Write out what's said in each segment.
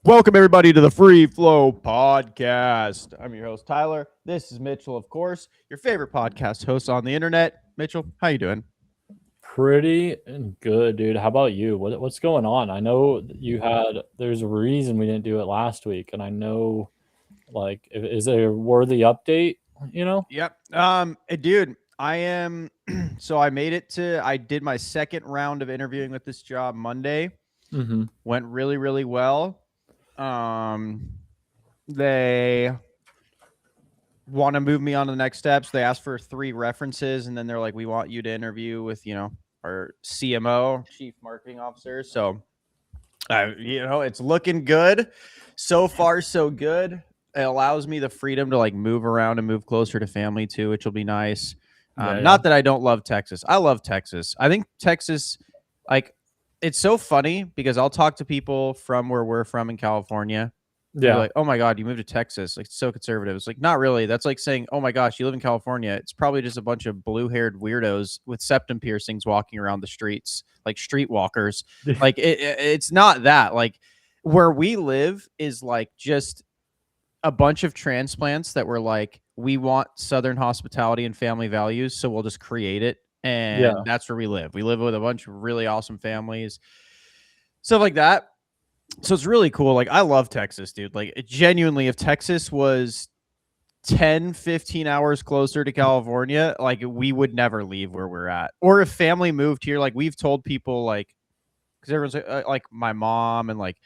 Welcome everybody to the Free Flow Podcast. I'm your host Tyler. This is Mitchell, of course, your favorite podcast host on the internet. Mitchell, how you doing? Pretty good, dude. How about you? What's going on? I know there's a reason we didn't do it last week, and I know, is there a worthy update? You know? Yep. Dude, I am. So I made it to. I did my second round of interviewing with this job Monday. Mm-hmm. Went really, really well. Um, they want to move me on to the next steps. They asked for 3 references, and then they're like, "We want you to interview with our CMO, Chief Marketing Officer." So it's looking good. So far, so good. It allows me the freedom to like move around and move closer to family too, which will be nice. Yeah. Not that I don't love Texas. I love Texas. I think Texas, like, it's so funny because I'll talk to people from where we're from in California. They're Yeah. like, "Oh my god, you moved to Texas? Like, it's so conservative." It's like, not really. That's like saying, "Oh my gosh, you live in California." It's probably just a bunch of blue-haired weirdos with septum piercings walking around the streets, like streetwalkers. Like, it's not that. Like, where we live is like just a bunch of transplants that were like, we want Southern hospitality and family values, so we'll just create it. And Yeah. that's where we live. We live with a bunch of really awesome families, stuff like that. So it's really cool. Like, I love Texas, dude. Like, genuinely, if Texas was 10, 15 hours closer to California, like, we would never leave where we're at. Or if family moved here, like, we've told people, like, because everyone's like my mom and like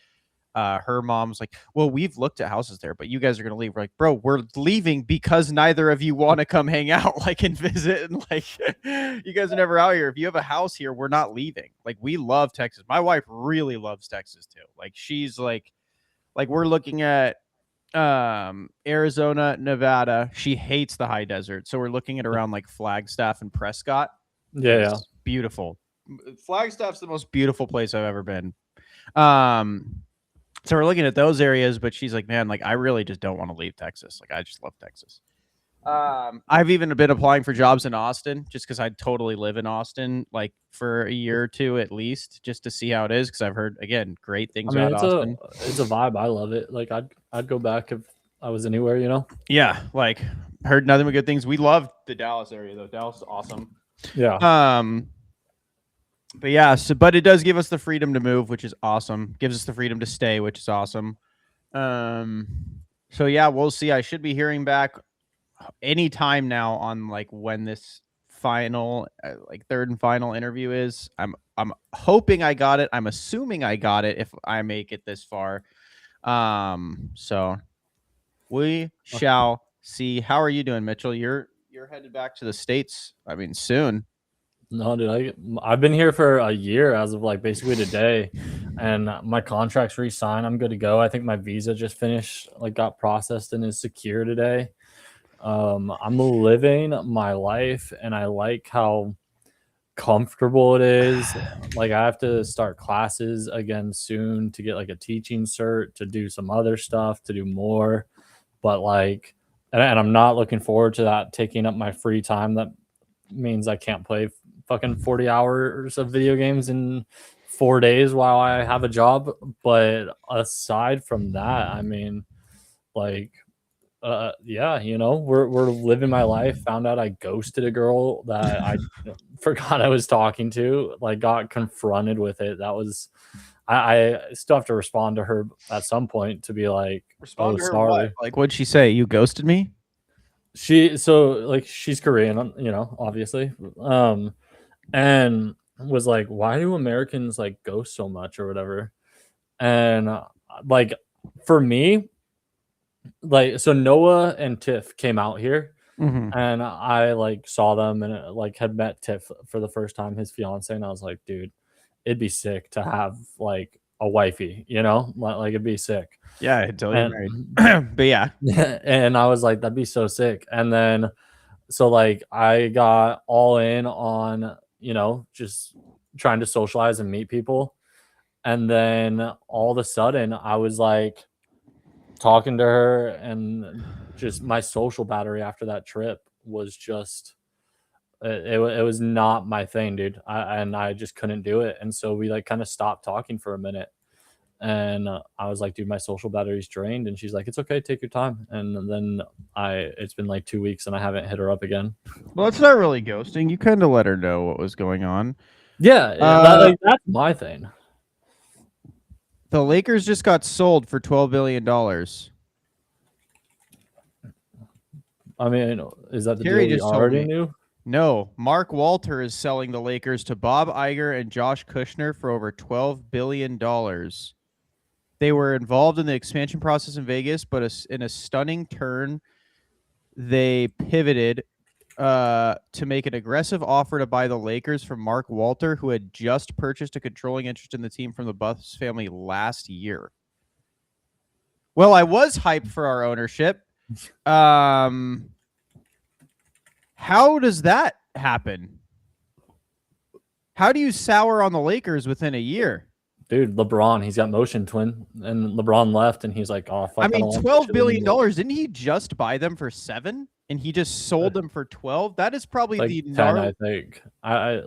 her mom's like, "Well, we've looked at houses there, but you guys are gonna leave." We're like, "Bro, we're leaving because neither of you want to come hang out, like, and visit, and like, you guys are never out here. If you have a house here, we're not leaving. Like, we love Texas. My wife really loves Texas too. Like, she's like we're looking at Arizona, Nevada. She hates the high desert, so we're looking at around like Flagstaff and Prescott. Yeah. It's beautiful. Flagstaff's the most beautiful place I've ever been. Um, so we're looking at those areas, but she's like, "Man, like, I really just don't want to leave Texas. Like, I just love Texas." I've even been applying for jobs in Austin just because I'd totally live in Austin, like, for a year or two at least, just to see how it is. Because I've heard, again, great I things mean, about it's a Austin. it's a vibe. I love it. Like I'd go back if I was anywhere. You know? Yeah, like, heard nothing but good things. We love the Dallas area though. Dallas is awesome. Yeah. Um, but yeah, but it does give us the freedom to move, which is awesome. Gives us the freedom to stay, which is awesome. Um, so yeah, we'll see. I should be hearing back anytime now on like when this final, like third and final interview is. I'm hoping I got it. I'm assuming I got it if I make it this far. So we shall see. How are you doing, Mitchell? You're headed back to the States. I mean, soon. No, dude, I've been here for a year as of like basically today, and my contract's re-signed. I'm good to go. I think my visa just finished, like got processed and is secure today. I'm living my life, and I like how comfortable it is. Like I have to start classes again soon to get like a teaching cert to do some other stuff to do more, but like, and I'm not looking forward to that taking up my free time. That means I can't play fucking 40 hours of video games in 4 days while I have a job. But aside from that, I mean, like, yeah, we're living my life. Found out I ghosted a girl that I forgot I was talking to, like, got confronted with it. That was, I still have to respond to her at some point to be like, Respond oh, to her what? sorry. Like, what'd she say? You ghosted me? Like she's Korean, obviously. And was like, why do Americans like ghost so much or whatever? And like for me, like, so Noah and Tiff came out here, Mm-hmm. and I like saw them and like had met Tiff for the first time, his fiance, and I was like, dude, it'd be sick to have like a wifey, like it'd be sick. Yeah, until you're And married. But yeah, and I was like, that'd be so sick. And then so like I got all in on, just trying to socialize and meet people. And then all of a sudden I was like talking to her, and just my social battery after that trip was just it was not my thing, dude. And I just couldn't do it. And so we like kind of stopped talking for a minute. And I was like, dude, my social battery's drained. And she's like, it's okay, take your time. And then it's been like 2 weeks and I haven't hit her up again. Well, it's not really ghosting. You kind of let her know what was going on. Yeah, that's my thing. The Lakers just got sold for $12 billion. I mean, is that the Terry deal we just told already me. knew? No, Mark Walter is selling the Lakers to Bob Iger and Josh Kushner for over $12 billion. They were involved in the expansion process in Vegas, but in a stunning turn, they pivoted to make an aggressive offer to buy the Lakers from Mark Walter, who had just purchased a controlling interest in the team from the Buss family last year. Well, I was hyped for our ownership. How does that happen? How do you sour on the Lakers within a year? Dude, LeBron, he's got motion twin, and LeBron left, and he's like, oh, fuck. I mean, $12 billion. Didn't he just buy them for 7? And he just sold them for 12? That is probably like the 10, I think. I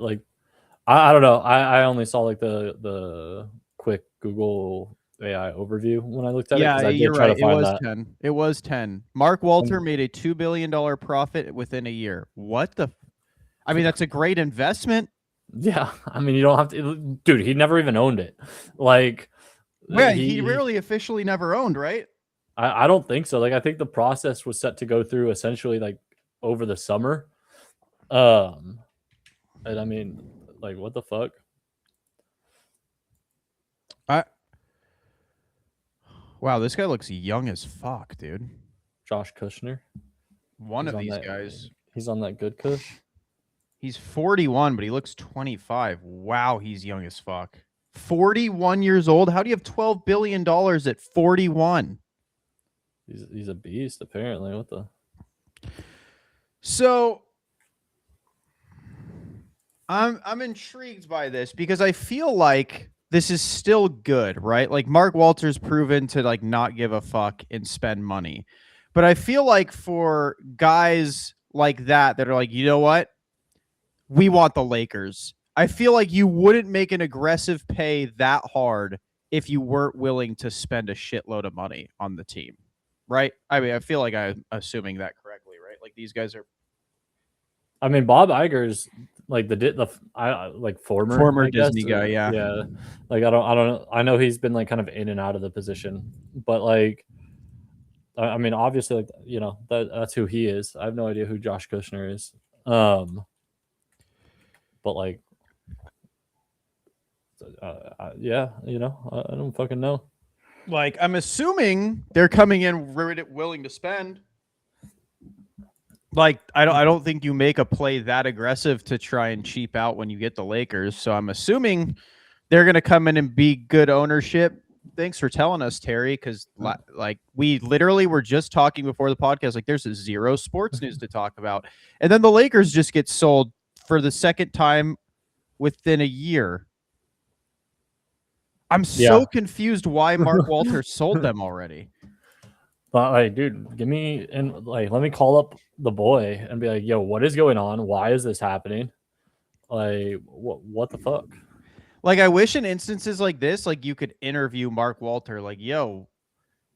don't know. I only saw like the quick Google AI overview when I looked at it. Yeah, you're right. It was that. 10. It was 10. Mark Walter made a $2 billion profit within a year. What the? I mean, that's a great investment. Yeah, I mean, you don't have to, dude. He never even owned it. Like, yeah, he really officially never owned, right? I don't think so. Like, I think the process was set to go through essentially like over the summer. And I mean, like, what the fuck? Wow, this guy looks young as fuck, dude. Josh Kushner. One of these guys. He's on that good Kush. He's 41, but he looks 25. Wow, he's young as fuck. 41 years old? How do you have $12 billion at 41? He's a beast, apparently. What the? So I'm intrigued by this because I feel like this is still good, right? Like Mark Walter's proven to like not give a fuck and spend money. But I feel like for guys like that are like, you know what? We want the Lakers. I feel like you wouldn't make an aggressive pay that hard if you weren't willing to spend a shitload of money on the team, right? I mean, I feel like I'm assuming that correctly, right? Like these guys are. I mean, Bob Iger's like former Disney guy, yeah. Yeah. Like I don't know. I know he's been like kind of in and out of the position, but like, I mean, obviously, like that's who he is. I have no idea who Josh Kushner is. But like, yeah, I don't fucking know. Like, I'm assuming they're coming in willing to spend. Like, I don't think you make a play that aggressive to try and cheap out when you get the Lakers. So I'm assuming they're going to come in and be good ownership. Thanks for telling us, Terry, because like we literally were just talking before the podcast. Like, there's zero sports news to talk about, and then the Lakers just get sold for the second time within a year. I'm so confused why Mark Walter sold them already. But like, dude, let me call up the boy and be like, yo, what is going on? Why is this happening? Like, what the fuck? Like, I wish in instances like this, like you could interview Mark Walter, like, yo,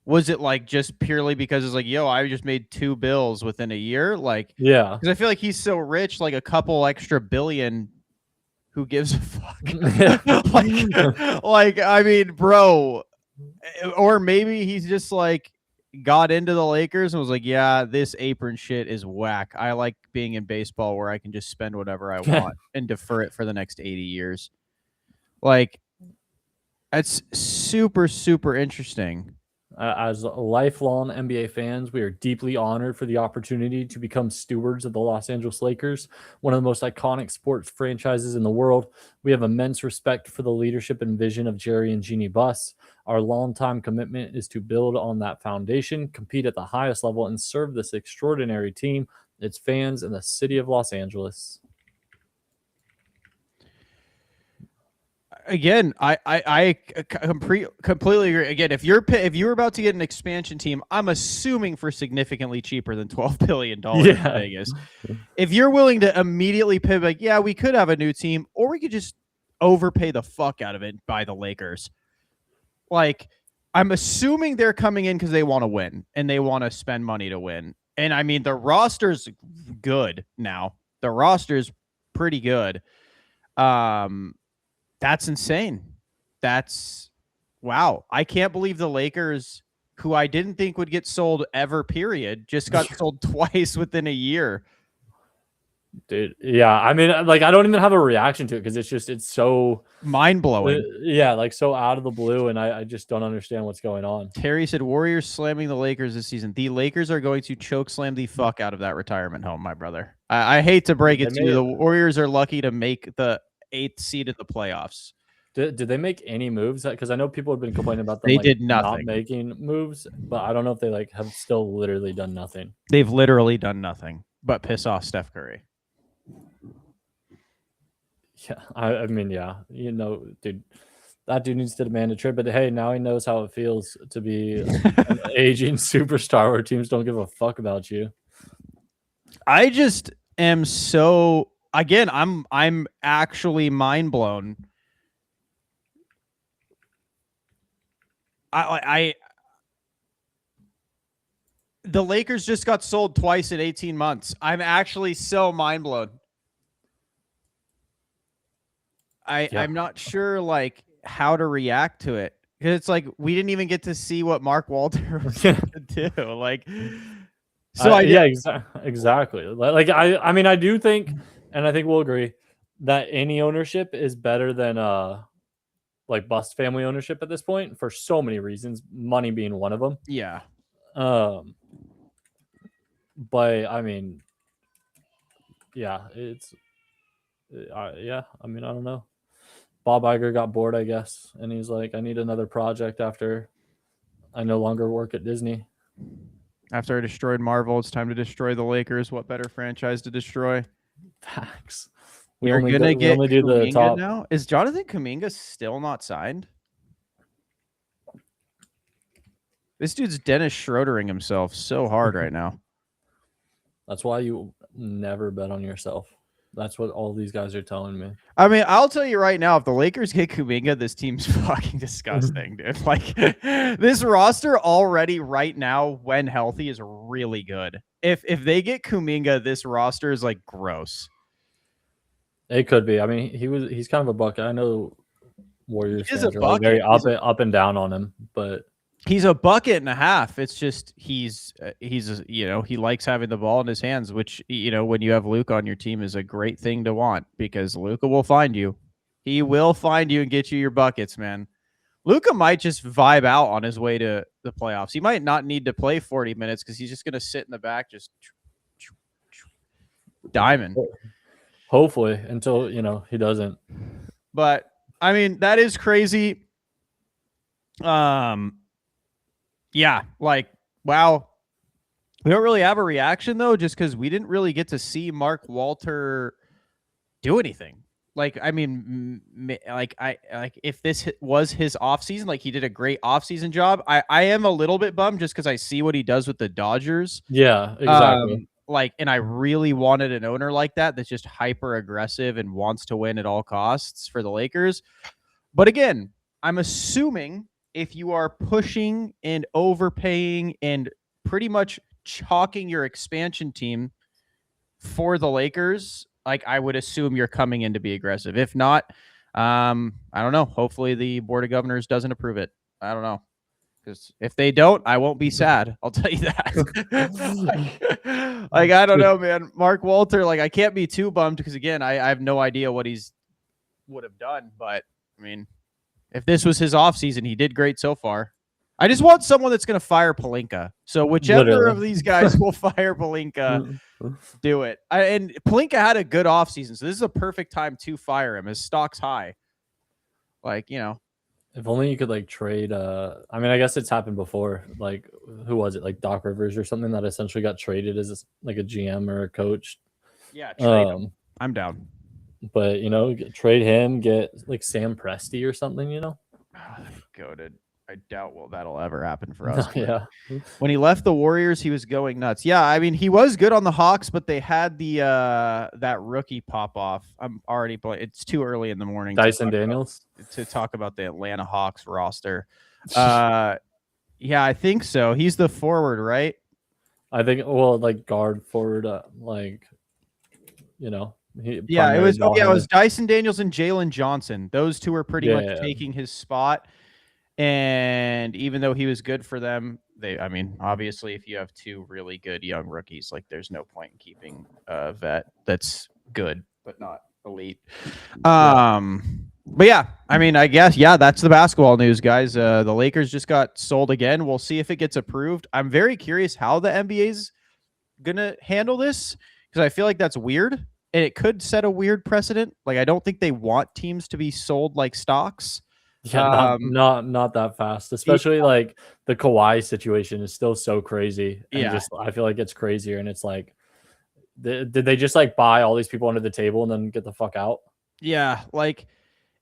was it like just purely because it's like, yo, I just made 2 bills within a year? Like, yeah, because I feel like he's so rich, like a couple extra billion. Who gives a fuck? like, I mean, bro, or maybe he's just like got into the Lakers and was like, yeah, this apron shit is whack. I like being in baseball where I can just spend whatever I want and defer it for the next 80 years. Like, that's super, super interesting. As lifelong NBA fans, we are deeply honored for the opportunity to become stewards of the Los Angeles Lakers, one of the most iconic sports franchises in the world. We have immense respect for the leadership and vision of Jerry and Jeannie Buss. Our longtime commitment is to build on that foundation, compete at the highest level, and serve this extraordinary team, its fans, and the city of Los Angeles. Again, I completely agree. Again, if you're about to get an expansion team, I'm assuming for significantly cheaper than $12 billion in Vegas. If you're willing to immediately pivot, like, yeah, we could have a new team, or we could just overpay the fuck out of it by the Lakers. like I'm assuming they're coming in because they want to win and they want to spend money to win. And I mean, the roster's good now. The roster's pretty good. That's insane. That's wow. I can't believe the Lakers, who I didn't think would get sold ever, period, just got sold twice within a year. Dude, yeah. I mean, like, I don't even have a reaction to it because it's so mind-blowing. Yeah, like so out of the blue, and I just don't understand what's going on. Terry said Warriors slamming the Lakers this season. The Lakers are going to choke slam the fuck out of that retirement home, my brother. I hate to break it to you. The Warriors are lucky to make the 8th seed in the playoffs. Did they make any moves? Because I know people have been complaining about them. They did nothing. Not making moves, but I don't know if they like have still literally done nothing. They've literally done nothing but piss off Steph Curry. Yeah, I mean, yeah, you know, dude, that dude needs to demand a trade. But hey, now he knows how it feels to be an aging superstar where teams don't give a fuck about you. I just am so again. I'm actually mind blown. The Lakers just got sold twice in 18 months. I'm actually so mind blown. I'm not sure like how to react to it because it's like we didn't even get to see what Mark Walter was going to do. Like, so exactly. Like I mean, I do think, and I think we'll agree that any ownership is better than like bust family ownership at this point for so many reasons, money being one of them. Yeah. But I mean, yeah, it's yeah. I mean, I don't know. Bob Iger got bored, I guess, and he's like, I need another project after I no longer work at Disney. After I destroyed Marvel, it's time to destroy the Lakers. What better franchise to destroy? Facts. We only do the top now. Is Jonathan Kuminga still not signed? This dude's Dennis Schroedering himself so hard right now. That's why you never bet on yourself. That's what all these guys are telling me. I mean, I'll tell you right now, if the Lakers get Kuminga, this team's fucking disgusting, dude. Like, this roster already right now, when healthy, is really good. If they get Kuminga, this roster is, like, gross. It could be. I mean, he's kind of a bucket. I know Warriors fans are like very up and down on him, but he's a bucket and a half. It's just he's you know, he likes having the ball in his hands, which, you know, when you have Luka on your team is a great thing to want because Luka will find you. He will find you and get you your buckets, man. Luka might just vibe out on his way to the playoffs. He might not need to play 40 minutes because he's just going to sit in the back just diamond. Hopefully, until, you know, he doesn't. But, I mean, that is crazy. Yeah, like, wow. We don't really have a reaction, though, just because we didn't really get to see Mark Walter do anything. Like, I mean, like if this was his offseason, like he did a great offseason job. I am a little bit bummed just because I see what he does with the Dodgers. Yeah, exactly. Like, and I really wanted an owner like that that's just hyper aggressive and wants to win at all costs for the Lakers. But again, I'm assuming if you are pushing and overpaying and pretty much chalking your expansion team for the Lakers, like I would assume you're coming in to be aggressive. If not, I don't know. Hopefully the Board of Governors doesn't approve it. I don't know. Because if they don't, I won't be sad. I'll tell you that. like, I don't know, man. Mark Walter, like, I can't be too bummed because, again, I have no idea what he's would have done. But, I mean, if this was his offseason, he did great so far. I just want someone that's going to fire Pelinka. So whichever of these guys will fire Pelinka, do it. And Pelinka had a good offseason, so this is a perfect time to fire him. His stock's high. Like, you know. If only you could, like, trade. I mean, I guess it's happened before. Like, who was it? Like Doc Rivers or something that essentially got traded as like a GM or a coach. Yeah, trade him. I'm down. But, you know, trade him, get like Sam Presti or something, you know? Goated. I doubt that'll ever happen for us. Yeah. When he left the Warriors, he was going nuts. Yeah, I mean, he was good on the Hawks, but they had the that rookie pop off. I'm already playing. It's too early in the morning. Dyson Daniels to talk about the Atlanta Hawks roster. Yeah, I think so. He's the forward, right? I think, well, like guard forward, like, Yeah, it primary was. Oh, ball yeah, it handler. was Dyson Daniels and Jalen Johnson. Those two were pretty much Yeah, taking his spot. And even though he was good for them, I mean, obviously, if you have two really good young rookies, like there's no point in keeping a vet that's good but not elite. But yeah, I mean, I guess that's the basketball news, guys. The Lakers just got sold again. We'll see if it gets approved. I'm very curious how the NBA's gonna handle this because I feel like that's weird and it could set a weird precedent. Like, I don't think they want teams to be sold like stocks. yeah, not that fast. Especially like the Kawhi situation is still so crazy, and Yeah. just I feel like it's crazier. And it's like, did they just like buy all these people under the table and then get the fuck out? Yeah, like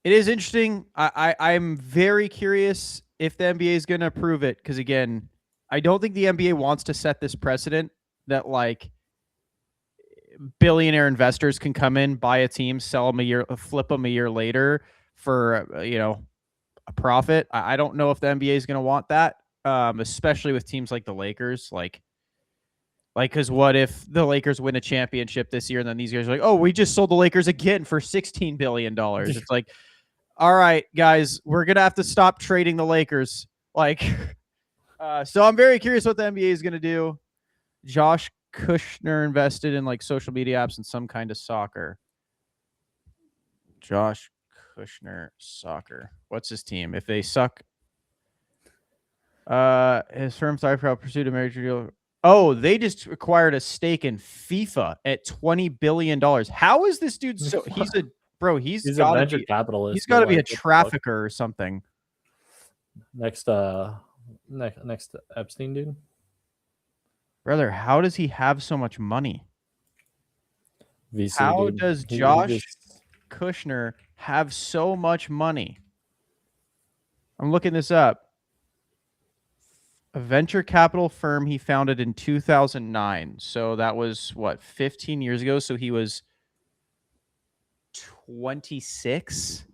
it is interesting. I'm very curious if the NBA is going to approve it because again, I don't think the NBA wants to set this precedent that like billionaire investors can come in, buy a team, sell them a year, flip them a year later for a profit. I don't know if the NBA is going to want that, especially with teams like the Lakers, like because what if the Lakers win a championship this year and then these guys are like, oh, we just sold the Lakers again for $16 billion. It's like, all right, guys, we're going to have to stop trading the Lakers. Like, so I'm very curious what the NBA is going to do. Josh Kushner invested in like social media apps and some kind of soccer. Josh Kushner soccer. What's his team? If they suck, his firm thought pursued a major deal. Oh, they just acquired a stake in FIFA at $20 billion. How is this dude so he's a bro, he's a gotta venture be capitalist. He's gotta be a trafficker or something. Next Epstein dude. Brother, how does he have so much money? VC, how dude. does Josh Kushner have so much money? I'm looking this up. A venture capital firm he founded in 2009. So that was what, 15 years ago? So he was 26.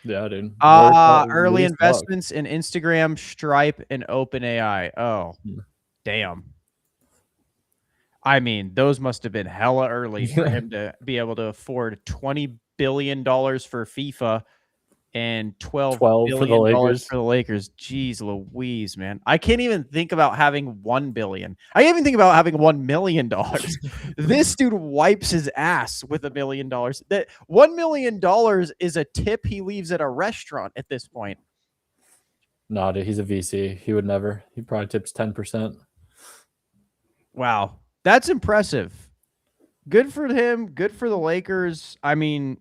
Yeah, dude. Early investments in Instagram, Stripe, and OpenAI. Oh, damn. I mean, those must have been hella early for him to be able to afford $20 billion for FIFA and $12 billion for the Lakers. Jeez Louise, man. I can't even think about having $1 billion. I can't even think about having $1 million. This dude wipes his ass with $1 million. That $1 million is a tip he leaves at a restaurant at this point. No, dude, he's a VC. He would never. He probably tips 10%. Wow. That's impressive. Good for him. Good for the Lakers. I mean,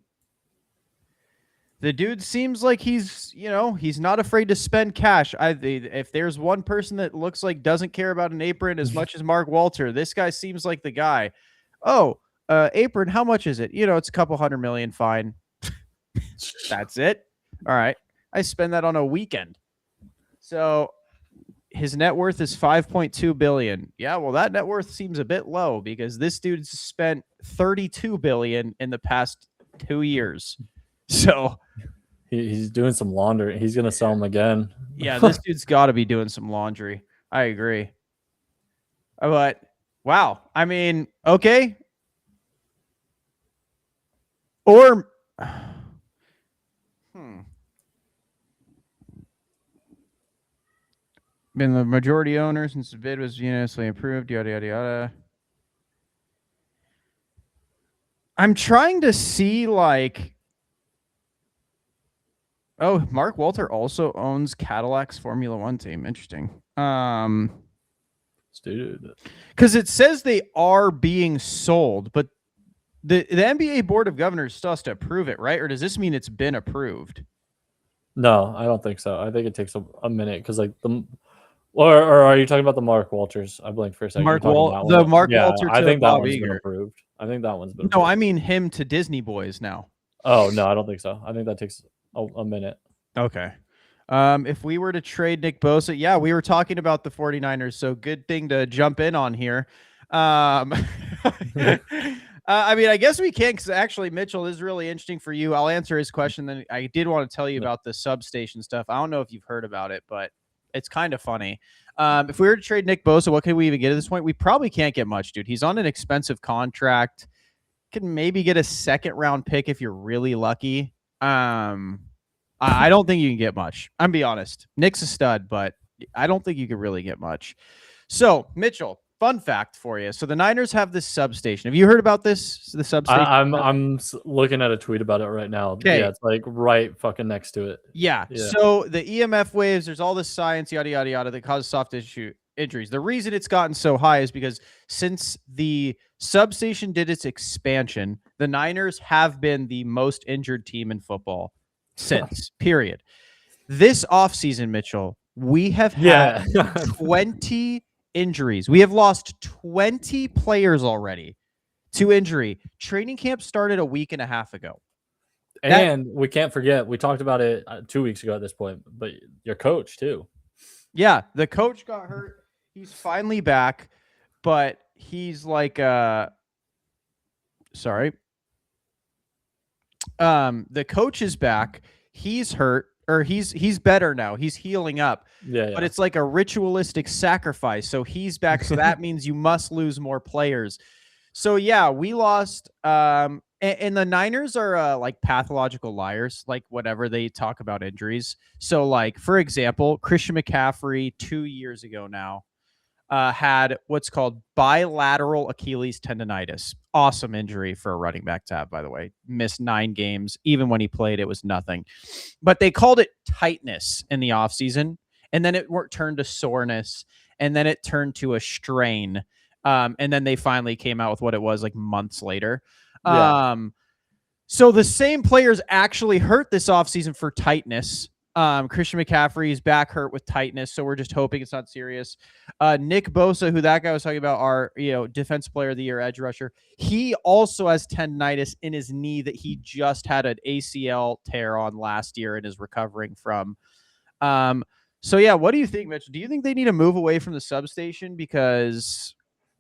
the dude seems like he's not afraid to spend cash. If there's one person that looks like doesn't care about an apron as much as Mark Walter, this guy seems like the guy. Oh, apron, how much is it? It's a couple $100 million, fine. That's it. All right. I spend that on a weekend. So his net worth is $5.2 billion. Yeah, well, that net worth seems a bit low because this dude's spent $32 billion in the past 2 years. So he's doing some laundry. He's gonna sell them again. Yeah, this dude's got to be doing some laundry. I agree. But wow, I mean, okay. Or been the majority owner since the bid was unanimously approved. Yada yada yada. I'm trying to see like. Oh, Mark Walter also owns Cadillac's Formula One team. Interesting. Dude, because it says they are being sold, but the NBA Board of Governors still has to approve it, right? Or does this mean it's been approved? No, I don't think so. I think it takes a minute because like or are you talking about the Mark Walters? I blinked for a second. Mark Walter. I think that one's been approved. I think that one's been approved. No, I mean him to Disney Boys now. Oh no, I don't think so. I think that takes a minute. Okay. If we were to trade Nick Bosa, yeah, we were talking about the 49ers, so good thing to jump in on here. I mean, I guess we can because actually, Mitchell, this is really interesting for you. I'll answer his question. Then I did want to tell you about the substation stuff. I don't know if you've heard about it, but It's kind of funny. If we were to trade Nick Bosa, what could we even get at this point? We probably can't get much, dude. He's on an expensive contract. Can maybe get a second round pick if you're really lucky. I don't think you can get much. I'm be honest. Nick's a stud, but I don't think you could really get much. So, Mitchell, fun fact for you. So the Niners have this substation. Have you heard about this? The substation. I'm looking at a tweet about it right now. Okay. Yeah, it's like right fucking next to it. Yeah. So the EMF waves, there's all this science, yada yada yada, that cause soft tissue injuries. The reason it's gotten so high is because since the substation did its expansion, the Niners have been the most injured team in football since. Period. This offseason, Mitchell, we have had 20 injuries. We have lost 20 players already to injury. Training camp started a week and a half ago. And we can't forget, we talked about it 2 weeks ago at this point, but your coach too. Yeah, the coach got hurt. He's finally back, but he's like sorry. The coach is back. He's hurt, or he's better now. He's healing up. Yeah. But it's like a ritualistic sacrifice. So he's back. So that means you must lose more players. So yeah, we lost. And the Niners are like pathological liars, like whatever they talk about injuries. So like, for example, Christian McCaffrey 2 years ago now had what's called bilateral Achilles tendonitis. Awesome injury for a running back to have, by the way. Missed 9 games. Even when he played, it was nothing. But they called it tightness in the offseason. And then it turned to soreness. And then it turned to a strain. And then they finally came out with what it was like months later. Yeah. So the same players actually hurt this offseason for tightness. Christian McCaffrey's back hurt with tightness, so we're just hoping it's not serious. Nick Bosa, who that guy was talking about, our defense player of the year, edge rusher, he also has tendonitis in his knee that he just had an ACL tear on last year and is recovering from. So yeah, what do you think, Mitch? Do you think they need to move away from the substation because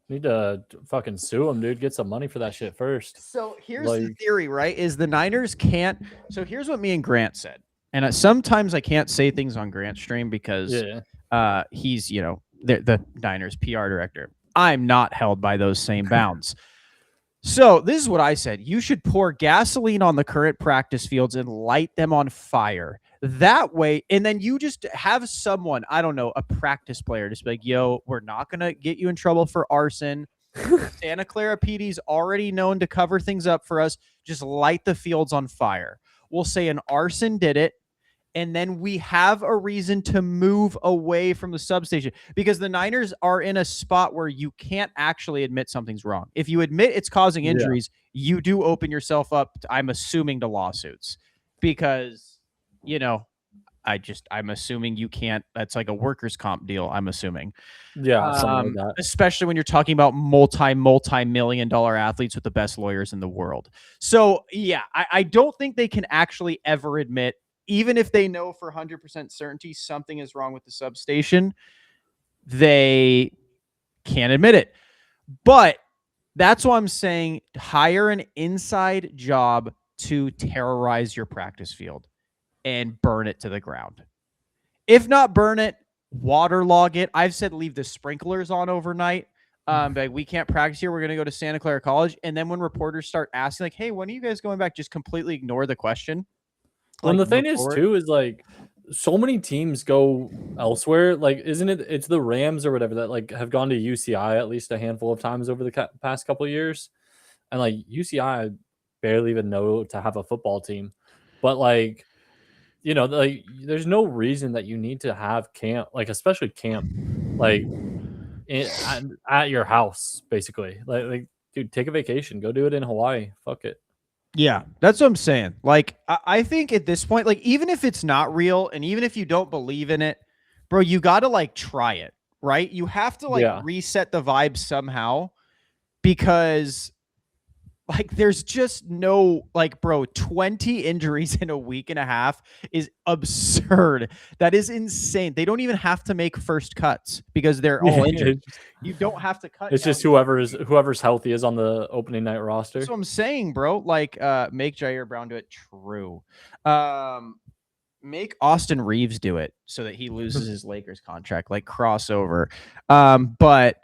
need to fucking sue him, dude? Get some money for that shit first. So here's the theory, right? Is the Niners can't. So here's what me and Grant said. And sometimes I can't say things on Grant's stream because he's, the Niners PR director. I'm not held by those same bounds. So this is what I said. You should pour gasoline on the current practice fields and light them on fire. That way, and then you just have someone, I don't know, a practice player, just be like, yo, we're not going to get you in trouble for arson. Santa Clara PD's already known to cover things up for us. Just light the fields on fire. We'll say an arson did it, and then we have a reason to move away from the substation because the Niners are in a spot where you can't actually admit something's wrong. If you admit it's causing injuries, you do open yourself up, I'm assuming, to lawsuits because, I'm assuming you can't. That's like a workers' comp deal, I'm assuming. Yeah, something like that. Especially when you're talking about multi-million-dollar athletes with the best lawyers in the world. So, yeah, I don't think they can actually ever admit, even if they know for 100% certainty something is wrong with the substation, they can't admit it. But that's why I'm saying hire an inside job to terrorize your practice field and burn it to the ground. If not burn it, waterlog it. I've said leave the sprinklers on overnight. But we can't practice here. We're going to go to Santa Clara College. And then when reporters start asking, like, hey, when are you guys going back? Just completely ignore the question. Well, and the thing is, too, is like so many teams go elsewhere. Like, isn't it? It's the Rams or whatever that like have gone to UCI at least a handful of times over the past couple of years. And like UCI, I barely even know to have a football team. But like, like there's no reason that you need to have camp, like especially camp, like at your house, basically. Like, dude, take a vacation, go do it in Hawaii. Fuck it. Yeah, that's what I'm saying. Like, I think at this point, like, even if it's not real and even if you don't believe in it, bro, you got to like try it, right? You have to like reset the vibe somehow because like there's just no like, bro, 20 injuries in a week and a half is absurd. That is insane. They don't even have to make first cuts because they're all injured. You don't have to cut. It's just whoever's healthy is on the opening night roster. That's what I'm saying, bro. Like, make Jair Brown do it. True. make Austin Reeves do it so that he loses his Lakers contract, like crossover. But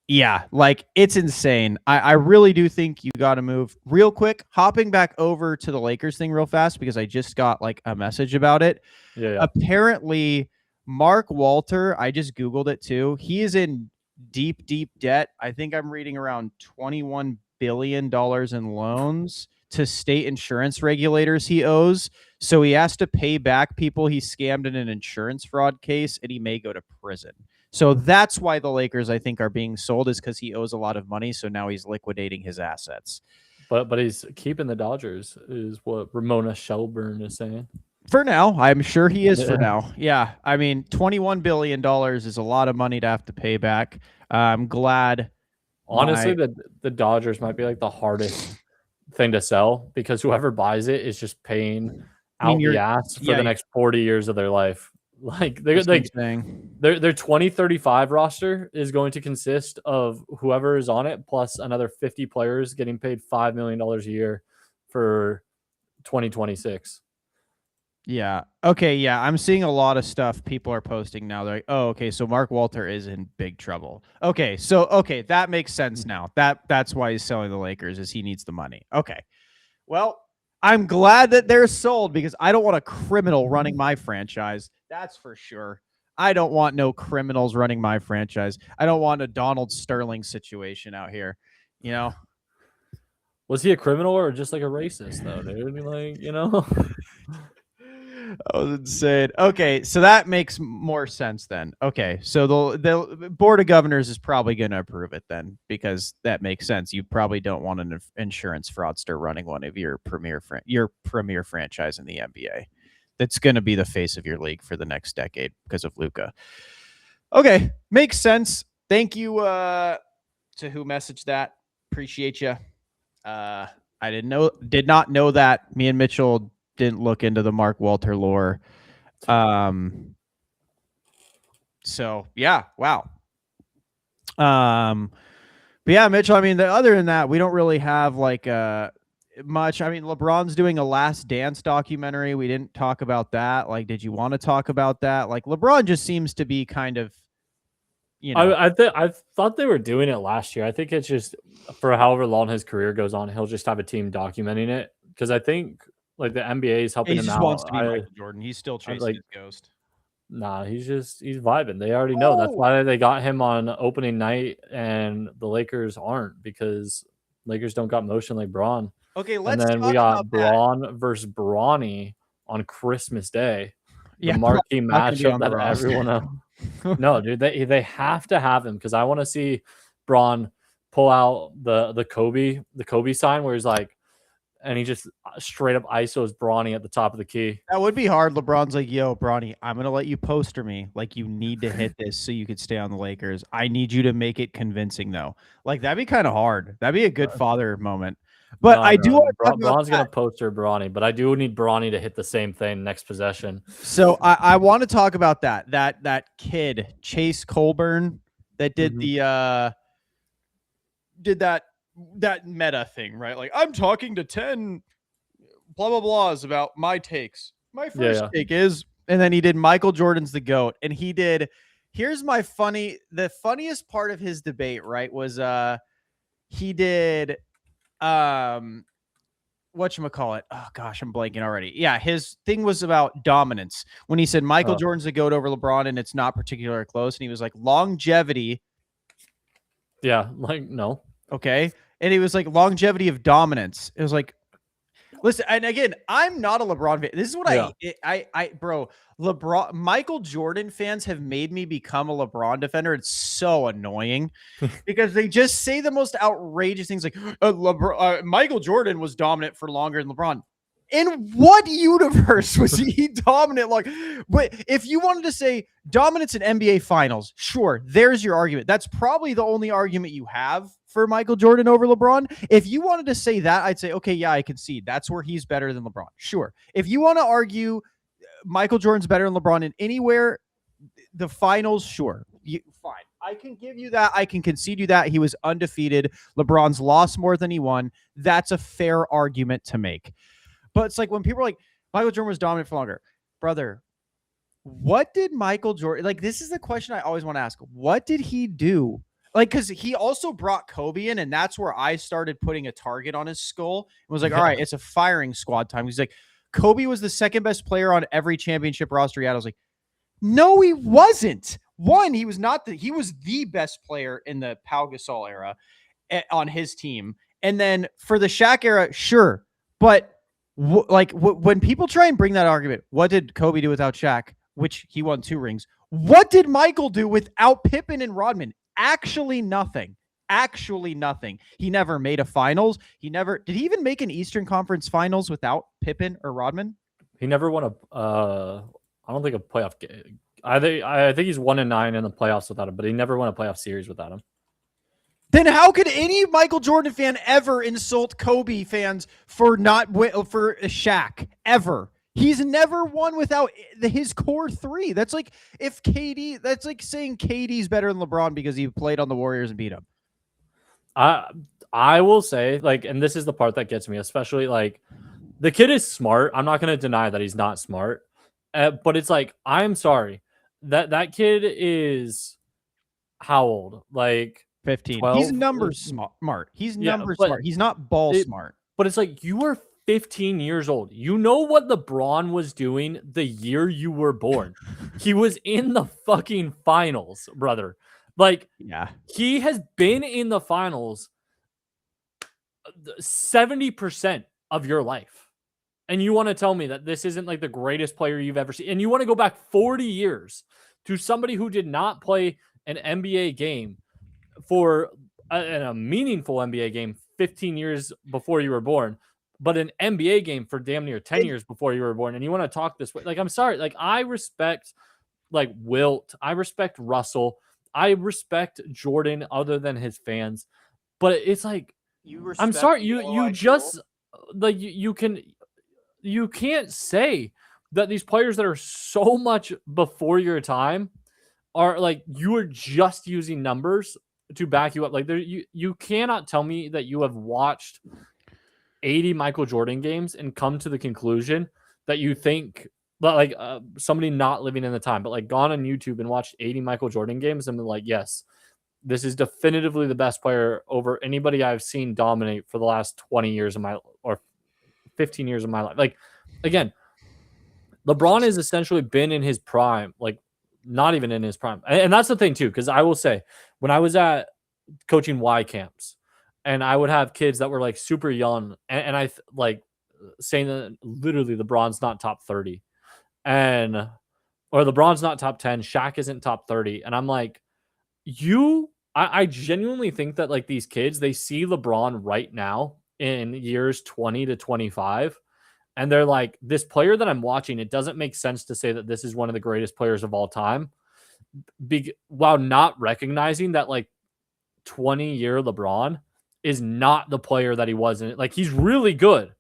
yeah, like it's insane. I really do think you got to move real quick. Hopping back over to the Lakers thing real fast because I just got like a message about it. Yeah. Apparently, Mark Walter, I just Googled it too. He is in deep, deep debt. I think I'm reading around $21 billion in loans to state insurance regulators he owes. So he has to pay back people he scammed in an insurance fraud case, and he may go to prison. So that's why the Lakers, I think, are being sold, is because he owes a lot of money. So now he's liquidating his assets. But he's keeping the Dodgers, is what Ramona Shelburne is saying. For now, I'm sure he is for now. Yeah. I mean, $21 billion is a lot of money to have to pay back. I'm glad. Honestly, the Dodgers might be like the hardest thing to sell because whoever buys it is just paying out the ass for the next 40 years of their life. Like their 2035 roster is going to consist of whoever is on it plus another 50 players getting paid $5 million a year for 2026. Yeah. Okay. Yeah. I'm seeing a lot of stuff people are posting now. They're like, oh, okay. So Mark Walter is in big trouble. Okay. So, okay. That makes sense now. That's why he's selling the Lakers, is he needs the money. Okay. Well, I'm glad that they're sold because I don't want a criminal running my franchise. That's for sure. I don't want no criminals running my franchise. I don't want a Donald Sterling situation out here. You know? Was he a criminal or just like a racist though, dude? Like, you know? That was insane. Okay, so that makes more sense then. Okay, so the board of governors is probably going to approve it then, because that makes sense. You probably don't want an insurance fraudster running one of your premier franchise in the NBA. That's going to be the face of your league for the next decade because of Luka. Okay, makes sense. Thank you to who messaged that. Appreciate you. I did not know that. Me and Mitchell didn't look into the Mark Walter lore. So yeah, wow. But yeah, Mitchell, I mean, other than that, we don't really have like much. I mean, LeBron's doing a Last Dance documentary. We didn't talk about that. Like, did you want to talk about that? Like, LeBron just seems to be kind of, you know. I thought they were doing it last year. I think it's just for however long his career goes on, he'll just have a team documenting it. Because I think like the NBA is helping him out. He just wants to be Michael Jordan. He's still chasing his ghost. Nah, he's vibing. They already know. That's why they got him on opening night, and the Lakers aren't, because Lakers don't got motion like Braun. Okay, and then we got Braun versus Bronny on Christmas Day. The marquee matchup that everyone else. No, dude, they have to have him because I want to see Braun pull out the Kobe sign where he's like, and he just straight up ISOs Bronny at the top of the key. That would be hard. LeBron's like, yo, Bronny, I'm going to let you poster me. Like, you need to hit this so you could stay on the Lakers. I need you to make it convincing, though. Like, that'd be kind of hard. That'd be a good father moment. But I do want to talk about Braun's going to poster Bronny, but I do need Bronny to hit the same thing next possession. So I want to talk about that kid, Chase Colburn, that did that meta thing, right? Like, I'm talking to 10 blah blah blahs about my takes. My first take is, and then he did Michael Jordan's the GOAT, and he did, here's the funniest part of his debate, right, was he did whatchamacallit? Oh gosh, I'm blanking already. Yeah, his thing was about dominance when he said Michael Jordan's the GOAT over LeBron and it's not particularly close, and he was like, longevity. Yeah, like, no. Okay. And he was like, longevity of dominance. It was like, listen, and again, I'm not a LeBron fan. This is what bro, LeBron, Michael Jordan fans have made me become a LeBron defender. It's so annoying because they just say the most outrageous things like Michael Jordan was dominant for longer than LeBron. In what universe was he dominant? Like, but if you wanted to say dominance in NBA finals, sure, there's your argument. That's probably the only argument you have for Michael Jordan over LeBron. If you wanted to say that, I'd say, okay, yeah, I concede. That's where he's better than LeBron. Sure. If you want to argue Michael Jordan's better than LeBron in anywhere, the finals, sure. Fine. I can give you that. I can concede you that. He was undefeated. LeBron's lost more than he won. That's a fair argument to make. But it's like when people are like, Michael Jordan was dominant for longer. brother, what did Michael Jordan like? This is the question I always want to ask. What did he do? Like, because he also brought Kobe in, and that's where I started putting a target on his skull and was like, all Yeah. right, it's a firing squad time. He's like, Kobe was the second best player on every championship roster he had. I was like, no, he wasn't. One, he was not he was the best player in the Pau Gasol era on his team. And then for the Shaq era, sure. But when people try and bring that argument, what did Kobe do without Shaq? Which he won 2 rings. What did Michael do without Pippen and Rodman? Actually nothing. Actually nothing. He never made a finals. Did he even make an Eastern Conference finals without Pippen or Rodman? He never won I don't think a playoff game. I think he's 1-9 in the playoffs without him, but he never won a playoff series without him. Then how could any Michael Jordan fan ever insult Kobe fans for for Shaq ever? He's never won without his core 3. That's like that's like saying KD's better than LeBron because he played on the Warriors and beat him. I will say, like, and this is the part that gets me, especially like the kid is smart. I'm not going to deny that he's not smart, but it's like, I'm sorry that kid is how old? Like 15. 12? He's numbers smart. He's numbers smart. He's not ball smart. But it's like, you were 15 years old. You know what LeBron was doing the year you were born. He was in the fucking finals, brother. Like, yeah, he has been in the finals 70% of your life. And you want to tell me that this isn't like the greatest player you've ever seen. And you want to go back 40 years to somebody who did not play an NBA game for a meaningful NBA game 15 years before you were born, but an NBA game for damn near 10 years before you were born. And you want to talk this way. Like, I'm sorry. Like, I respect like Wilt. I respect Russell. I respect Jordan other than his fans. But it's like, I'm sorry. You just like, you can't say that these players that are so much before your time are like, you are just using numbers to back you up. Like, you cannot tell me that you have watched 80 Michael Jordan games and come to the conclusion that you think like somebody not living in the time, but like gone on YouTube and watched 80 Michael Jordan games and been like, yes, this is definitively the best player over anybody I've seen dominate for the last 20 years of my, or 15 years of my life. Like, again, LeBron has essentially been in his prime, like not even in his prime. And that's the thing too, because I will say, when I was at coaching Y camps and I would have kids that were like super young, and I like saying that literally LeBron's not top 30 or LeBron's not top 10, Shaq isn't top 30. And I'm like, I genuinely think that like these kids, they see LeBron right now in years 20 to 25. And they're like, this player that I'm watching, it doesn't make sense to say that this is one of the greatest players of all time, while not recognizing that like 20-year LeBron is not the player that he was in it. Like, he's really good,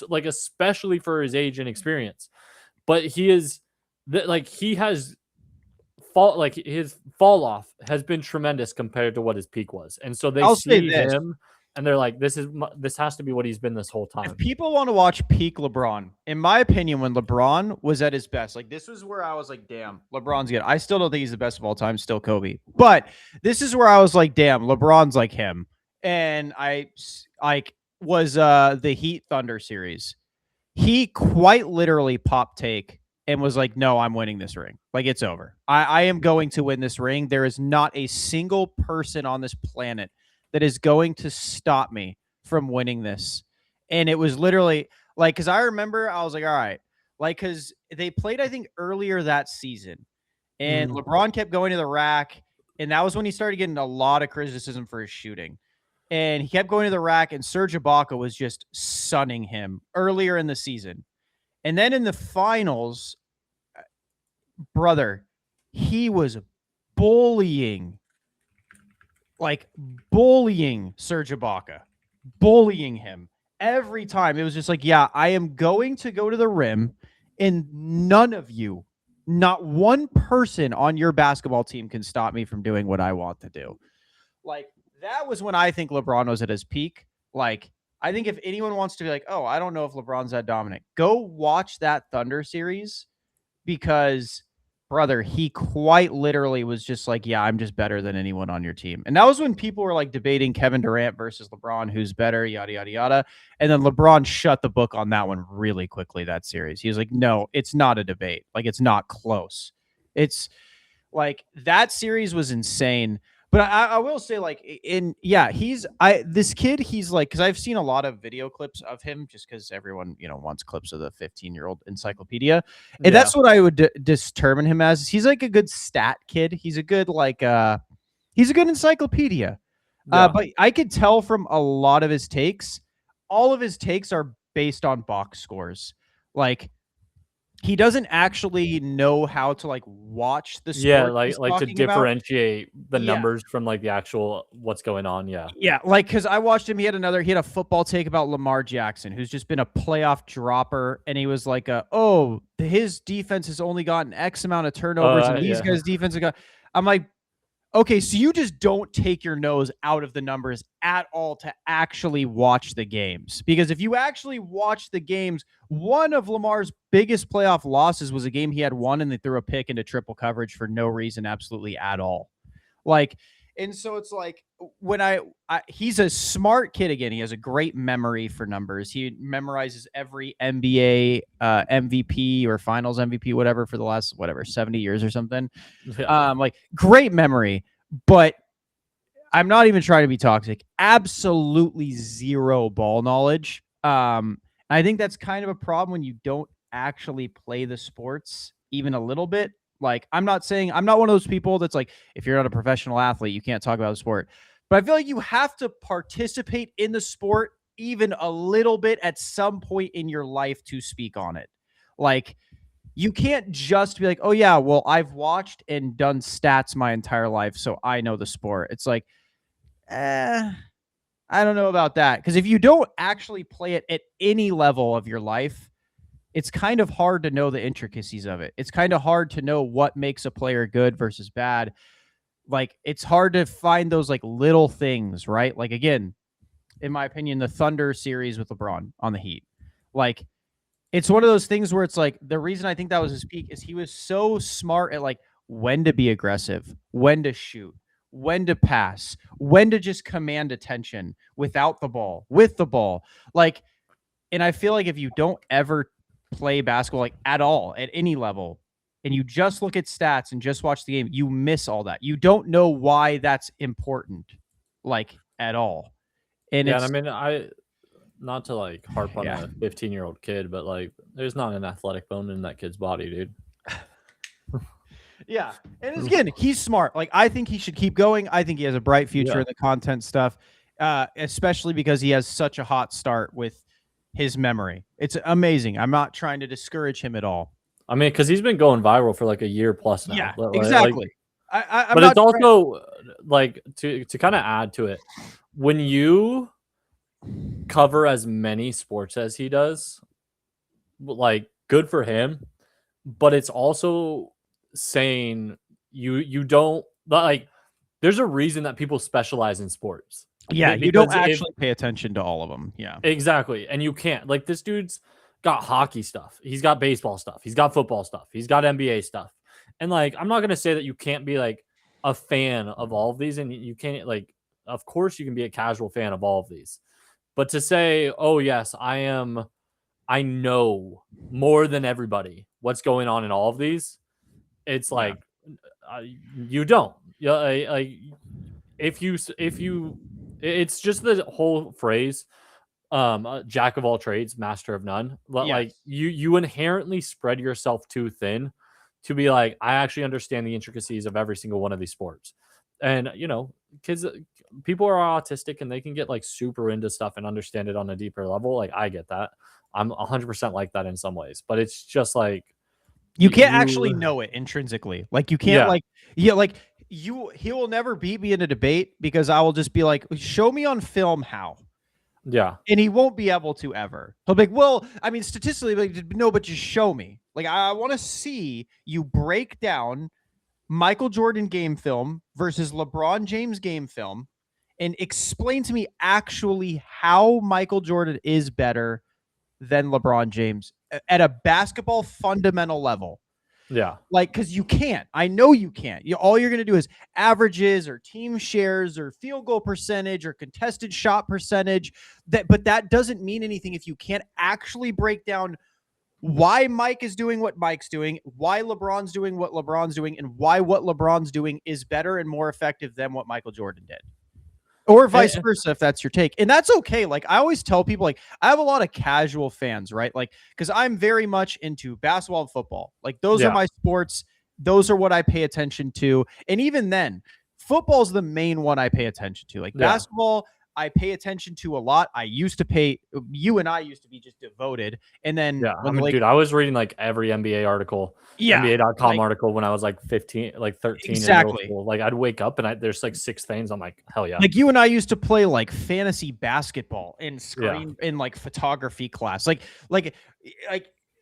like especially for his age and experience, but he is like, he has his fall off has been tremendous compared to what his peak was. And so they see him and they're like, this has to be what he's been this whole time. If people want to watch peak LeBron, in my opinion, when LeBron was at his best, like this was where I was like, damn, LeBron's good. I still don't think he's the best of all time, still Kobe. But this is where I was like, damn, LeBron's like him. And I was the Heat Thunder series. He quite literally popped take and was like, no, I'm winning this ring. Like, it's over. I am going to win this ring. There is not a single person on this planet that is going to stop me from winning this. And it was literally like, because I remember I was like, all right, like, because they played, I think, earlier that season. And LeBron kept going to the rack. And that was when he started getting a lot of criticism for his shooting. And he kept going to the rack, and Serge Ibaka was just sunning him earlier in the season. And then in the finals, brother, he was bullying Serge Ibaka, bullying him every time. It was just like, yeah, I am going to go to the rim, and none of you, not one person on your basketball team can stop me from doing what I want to do. Like, that was when I think LeBron was at his peak. Like, I think if anyone wants to be like, oh, I don't know if LeBron's that dominant, go watch that Thunder series because, brother, he quite literally was just like, yeah, I'm just better than anyone on your team. And that was when people were like debating Kevin Durant versus LeBron, who's better, yada, yada, yada. And then LeBron shut the book on that one really quickly, that series. He was like, no, it's not a debate. Like, it's not close. It's like that series was insane. But I will say, like, this kid, he's like, because I've seen a lot of video clips of him just because everyone, wants clips of the 15-year-old encyclopedia. And Yeah. that's what I would determine him as. He's like a good stat kid. He's a good, he's a good encyclopedia. But I could tell from a lot of his takes, all of his takes are based on box scores. Like, he doesn't actually know how to like watch the Yeah, sport he's like to talking about. differentiate the Yeah. numbers from like the actual what's going on. Yeah. Yeah, like because I watched him. He had a football take about Lamar Jackson, who's just been a playoff dropper, and he was like, his defense has only gotten X amount of turnovers, and these guys' defense have got. I'm like, okay, so you just don't take your nose out of the numbers at all to actually watch the games. Because if you actually watch the games, one of Lamar's biggest playoff losses was a game he had won and they threw a pick into triple coverage for no reason absolutely at all. Like, and so it's like when he's a smart kid again. He has a great memory for numbers. He memorizes every NBA MVP or Finals MVP, whatever, for the last 70 years or something. Yeah. Like great memory, but I'm not even trying to be toxic. Absolutely zero ball knowledge. I think that's kind of a problem when you don't actually play the sports even a little bit. Like, I'm not one of those people that's like, if you're not a professional athlete, you can't talk about the sport. But I feel like you have to participate in the sport even a little bit at some point in your life to speak on it. Like, you can't just be like, oh, yeah, well, I've watched and done stats my entire life, so I know the sport. It's like, I don't know about that. Because if you don't actually play it at any level of your life, it's kind of hard to know the intricacies of it. It's kind of hard to know what makes a player good versus bad. Like, it's hard to find those like little things, right? Like, again, in my opinion, the Thunder series with LeBron on the Heat. Like, it's one of those things where it's like, the reason I think that was his peak is he was so smart at like when to be aggressive, when to shoot, when to pass, when to just command attention without the ball, with the ball. Like, and I feel like if you don't ever play basketball like at all at any level and you just look at stats and just watch the game, you miss all that. You don't know why that's important, like, at all. And Yeah, it's, and I mean, not to like harp on a 15-year-old kid, but like there's not an athletic bone in that kid's body, dude. yeah. And again, he's smart. Like, I think he should keep going. I think he has a bright future in the content stuff, especially because he has such a hot start with his memory. It's amazing. I'm not trying to discourage him at all. I mean, because he's been going viral for like a year plus now. Yeah, Like, exactly. But it's also like to kind of add to it, when you cover as many sports as he does, like, good for him. But it's also saying you don't like. There's a reason that people specialize in sports. Yeah, you don't actually pay attention to all of them. Yeah, exactly. And you can't. Like, this dude's got hockey stuff. He's got baseball stuff. He's got football stuff. He's got NBA stuff. And like, I'm not going to say that you can't be like a fan of all of these. And you can't, like, of course you can be a casual fan of all of these. But to say, oh, yes, I know more than everybody what's going on in all of these, it's like, you don't. Yeah, like, if you it's just the whole phrase, jack of all trades, master of none. Like, you inherently spread yourself too thin to be like, I actually understand the intricacies of every single one of these sports. And people are autistic and they can get like super into stuff and understand it on a deeper level. Like, I get that. I'm 100% like that in some ways, but it's just like, you can't actually know it intrinsically. Like, you can't he will never beat me in a debate because I will just be like, show me on film how. Yeah. And he won't be able to ever. He'll be like, well, I mean, statistically, like, no, but just show me. Like, I want to see you break down Michael Jordan game film versus LeBron James game film and explain to me actually how Michael Jordan is better than LeBron James at a basketball fundamental level. Yeah. Like, because you can't. I know you can't. All you're going to do is averages or team shares or field goal percentage or contested shot percentage. But that doesn't mean anything if you can't actually break down why Mike is doing what Mike's doing, why LeBron's doing what LeBron's doing, and why what LeBron's doing is better and more effective than what Michael Jordan did. Or vice versa, if that's your take. And that's okay. Like, I always tell people, like, I have a lot of casual fans, right? Like, because I'm very much into basketball and football. Like, those are my sports. Those are what I pay attention to. And even then, football's the main one I pay attention to. Like, basketball, I pay attention to a lot. You and I used to be just devoted. And then, dude, I was reading like every NBA article, NBA.com article when I was like 15, like 13 in middle school. Like, I'd wake up and there's like 6 things. I'm like, hell yeah. Like, you and I used to play like fantasy basketball in like photography class. Like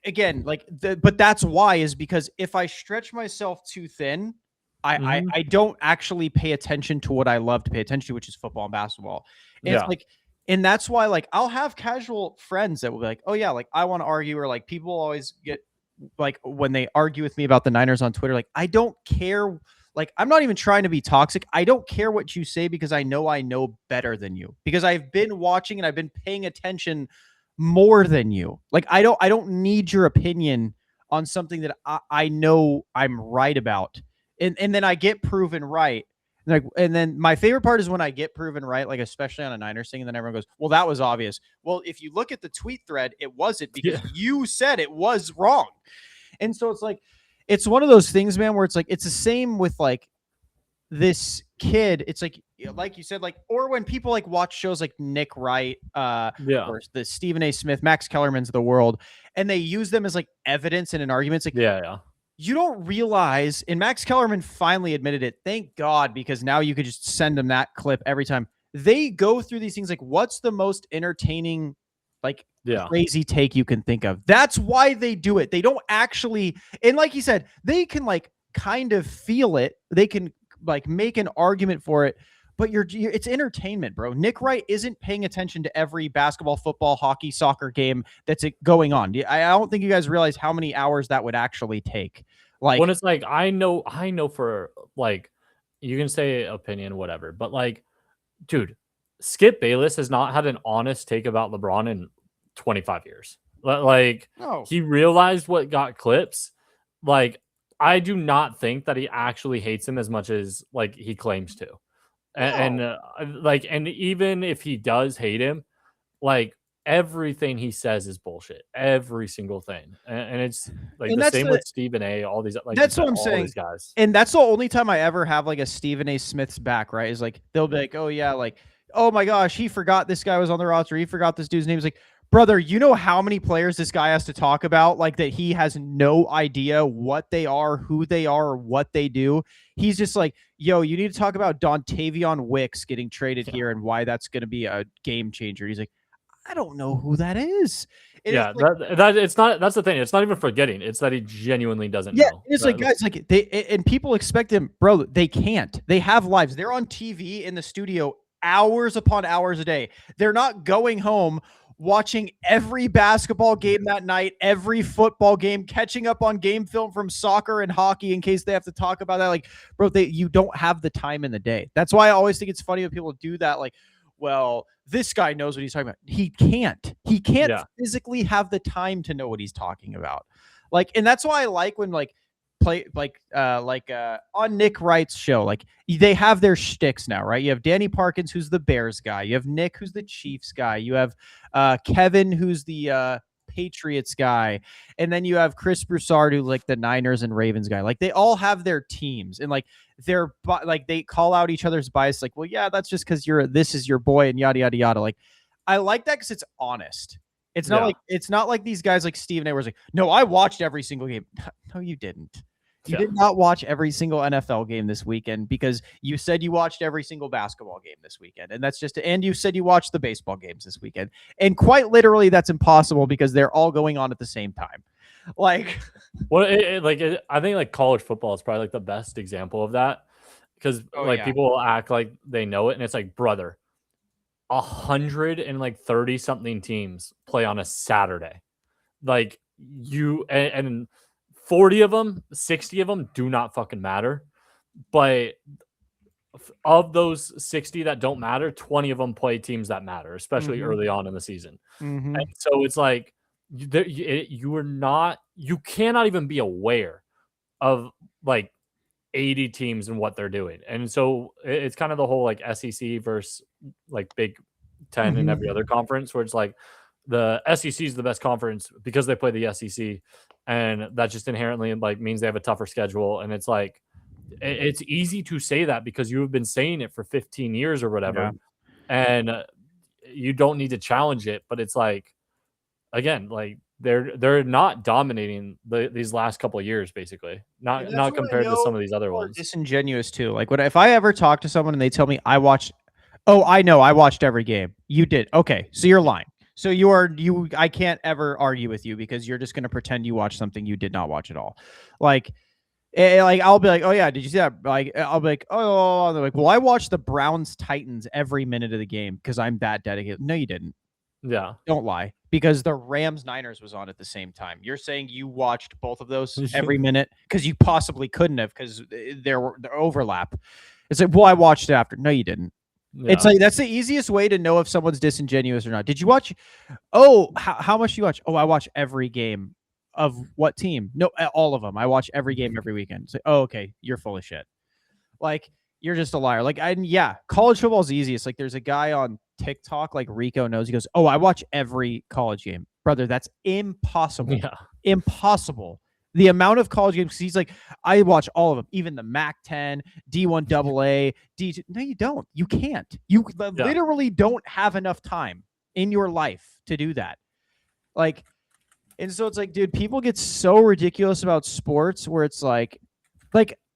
again, but that's why, is because if I stretch myself too thin, I don't actually pay attention to what I love to pay attention to, which is football and basketball. And it's like, and that's why, like, I'll have casual friends that will be like, oh yeah, like, I want to argue, or like, people always get like, when they argue with me about the Niners on Twitter, like, I don't care. Like, I'm not even trying to be toxic. I don't care what you say, because I know better than you, because I've been watching and I've been paying attention more than you. Like, I don't need your opinion on something that I know I'm right about. And then I get proven right. And then my favorite part is when I get proven right, like, especially on a Niners thing, and then everyone goes, well, that was obvious. Well, if you look at the tweet thread, it wasn't, because you said it was wrong. And so it's like, it's one of those things, man, where it's like, it's the same with like this kid. It's like you said, like, or when people like watch shows like Nick Wright, or the Stephen A. Smith, Max Kellerman's of the world, and they use them as like evidence in an argument. It's like, you don't realize, and Max Kellerman finally admitted it. Thank God, because now you could just send them that clip every time. They go through these things like, what's the most entertaining, like, crazy take you can think of. That's why they do it. They don't actually, and like you said, they can like kind of feel it. They can like make an argument for it, but it's entertainment, bro. Nick Wright isn't paying attention to every basketball, football, hockey, soccer game that's going on. I don't think you guys realize how many hours that would actually take. Like, when it's like, I know for, like, you can say opinion, whatever, but like, dude, Skip Bayless has not had an honest take about LeBron in 25 years. Like, he realized what got clips. Like, I do not think that he actually hates him as much as like he claims to. And even if he does hate him, like, everything he says is bullshit. Every single thing. And it's like the same with Stephen A. All these, like, that's what I'm saying. These guys. And that's the only time I ever have like a Stephen A. Smith's back, right? Is like, they'll be like, oh yeah, like, oh my gosh, he forgot this guy was on the roster. He forgot this dude's name. He's like, brother, you know how many players this guy has to talk about? Like, that he has no idea what they are, who they are, or what they do. He's just like, yo, you need to talk about Dontavion Wicks getting traded here and why that's going to be a game changer. He's like, I don't know who that is. It's not. That's the thing. It's not even forgetting. It's that he genuinely doesn't know. It's like, guys, like, and people expect him, bro. They can't. They have lives. They're on TV in the studio hours upon hours a day. They're not going home watching every basketball game that night, every football game, catching up on game film from soccer and hockey in case they have to talk about that. Like, bro, you don't have the time in the day. That's why I always think it's funny when people do that. Like, well, this guy knows what he's talking about. He can't physically have the time to know what he's talking about. Like, and that's why I like when like on Nick Wright's show, like, they have their shticks now, right? You have Danny Parkins, who's the Bears guy. You have Nick, who's the Chiefs guy. You have Kevin, who's the Patriots guy. And then you have Chris Broussard, who's like the Niners and Ravens guy. Like, they all have their teams, and like they call out each other's bias. Like, well, yeah, that's just because this is your boy, and yada yada yada. Like, I like that because it's honest. It's not like these guys like Stephen A. was like, no, I watched every single game. No, you didn't. You did not watch every single NFL game this weekend, because you said you watched every single basketball game this weekend. And that's and you said you watched the baseball games this weekend. And quite literally, that's impossible because they're all going on at the same time. Like, well, I think like college football is probably like the best example of that, because people will act like they know it. And it's like, brother, 130 something teams play on a Saturday. Like, and 40 of them, 60 of them do not fucking matter. But of those 60 that don't matter, 20 of them play teams that matter, especially early on in the season. Mm-hmm. And so it's like you cannot even be aware of like 80 teams and what they're doing. And so it's kind of the whole like SEC versus like Big 10 in every other conference, where it's like the SEC is the best conference because they play the SEC, and that just inherently like means they have a tougher schedule. And it's like it's easy to say that because you have been saying it for 15 years or whatever, and you don't need to challenge it. But it's like, again, like they're not dominating these last couple of years, basically. Not compared to some of these other ones. Disingenuous too. Like if I ever talk to someone and they tell me I watched every game. You did. Okay, so you're lying. So I can't ever argue with you because you're just going to pretend you watched something you did not watch at all. Like I'll be like, oh yeah, did you see that? Like I'll be like, oh, they're like, well, I watched the Browns Titans every minute of the game because I'm that dedicated. No, you didn't. Yeah, don't lie, because the Rams Niners was on at the same time. You're saying you watched both of those every minute because you possibly couldn't have because there overlap. It's like, well, I watched it after. No, you didn't. Yeah. It's like that's the easiest way to know if someone's disingenuous or not. Did you watch? Oh, how much do you watch? Oh, I watch every game. Of what team? No, all of them. I watch every game every weekend. It's like, oh, okay, you're full of shit. Like you're just a liar. Like college football is easiest. Like there's a guy on TikTok, like Rico knows. He goes, oh, I watch every college game, brother. That's impossible. Yeah. Impossible. The amount of college games. He's like, I watch all of them, even the MAC-10, D1 AA, D2. No, you don't. You can't. You literally don't have enough time in your life to do that. Like, and so it's like, dude, people get so ridiculous about sports where it's like,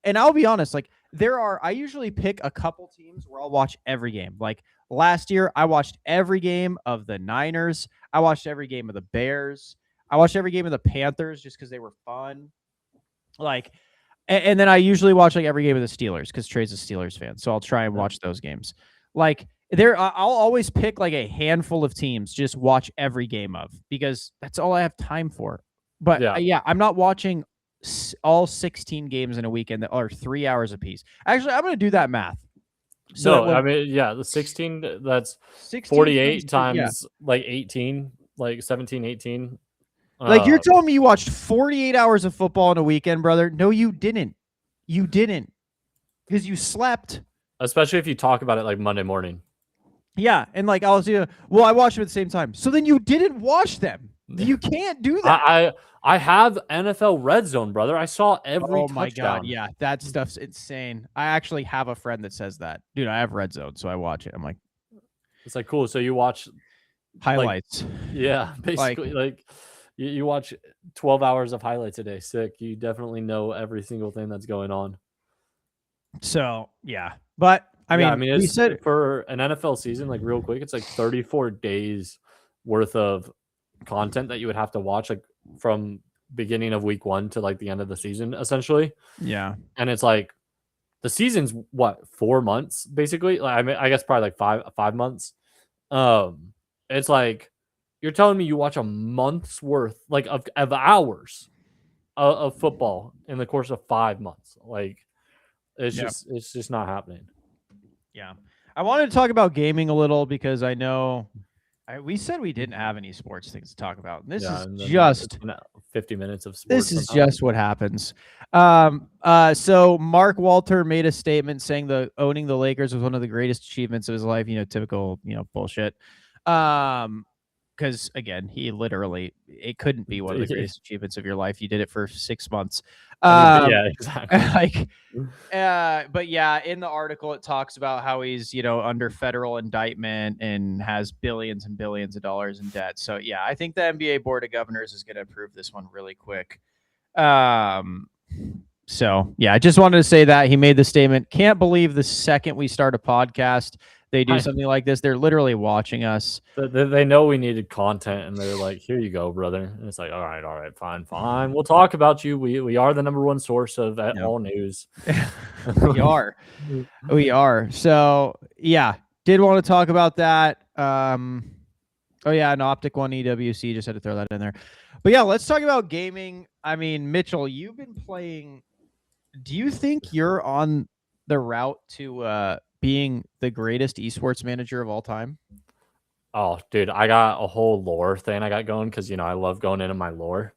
and I'll be honest, like I usually pick a couple teams where I'll watch every game. Like last year, I watched every game of the Niners. I watched every game of the Bears. I watched every game of the Panthers just because they were fun. Like, and then I usually watch like every game of the Steelers because Trey's a Steelers fan. So I'll try and watch those games. Like, I'll always pick like a handful of teams, just watch every game of, because that's all I have time for. But I'm not watching all 16 games in a weekend that are 3 hours apiece. Actually, I'm going to do that math. So I mean, the 16, that's 48 times like 18, like 17, 18. Like you're telling me you watched 48 hours of football in a weekend, brother? No, you didn't. You didn't, because you slept. Especially if you talk about it like Monday morning. Yeah, and like I watched them at the same time. So then you didn't watch them. You can't do that. I have NFL Red Zone, brother. I saw every touchdown. Oh my god, yeah, that stuff's insane. I actually have a friend that says that. Dude, I have Red Zone, so I watch it. I'm like, it's like cool. So you watch highlights. Like, yeah, basically like you watch 12 hours of highlights a day. Sick. You definitely know every single thing that's going on. So yeah, but I mean, we said for an NFL season, like real quick, it's like 34 days worth of content that you would have to watch, like from beginning of week 1 to like the end of the season, essentially. Yeah. And it's like the season's what, 4 months basically? Like, I mean, I guess probably like five months. It's like you're telling me you watch a month's worth like of hours of football in the course of 5 months. Like it's just not happening. Yeah. I wanted to talk about gaming a little because I know we said we didn't have any sports things to talk about. This is just 50 minutes of sports. This is just what happens. So Mark Walter made a statement saying that owning the Lakers was one of the greatest achievements of his life. Typical, bullshit. Because again, it couldn't be one of the greatest achievements of your life. You did it for 6 months. Yeah, exactly. But yeah, in the article, it talks about how he's, under federal indictment and has billions and billions of dollars in debt. So yeah, I think the NBA Board of Governors is going to approve this one really quick. So yeah, I just wanted to say that he made the statement. Can't believe the second we start a podcast, they do something like this. They're literally watching us. They know we needed content, and they're like, "Here you go, brother." And it's like, "All right, fine. We'll talk about you. We are the #1 source of all news." We are. So yeah, did want to talk about that. Oh yeah, an Optic One EWC. Just had to throw that in there. But yeah, let's talk about gaming. I mean, Mitchell, you've been playing. Do you think you're on the route to being the greatest esports manager of all time? Oh, dude, I got a whole lore thing I got going because I love going into my lore.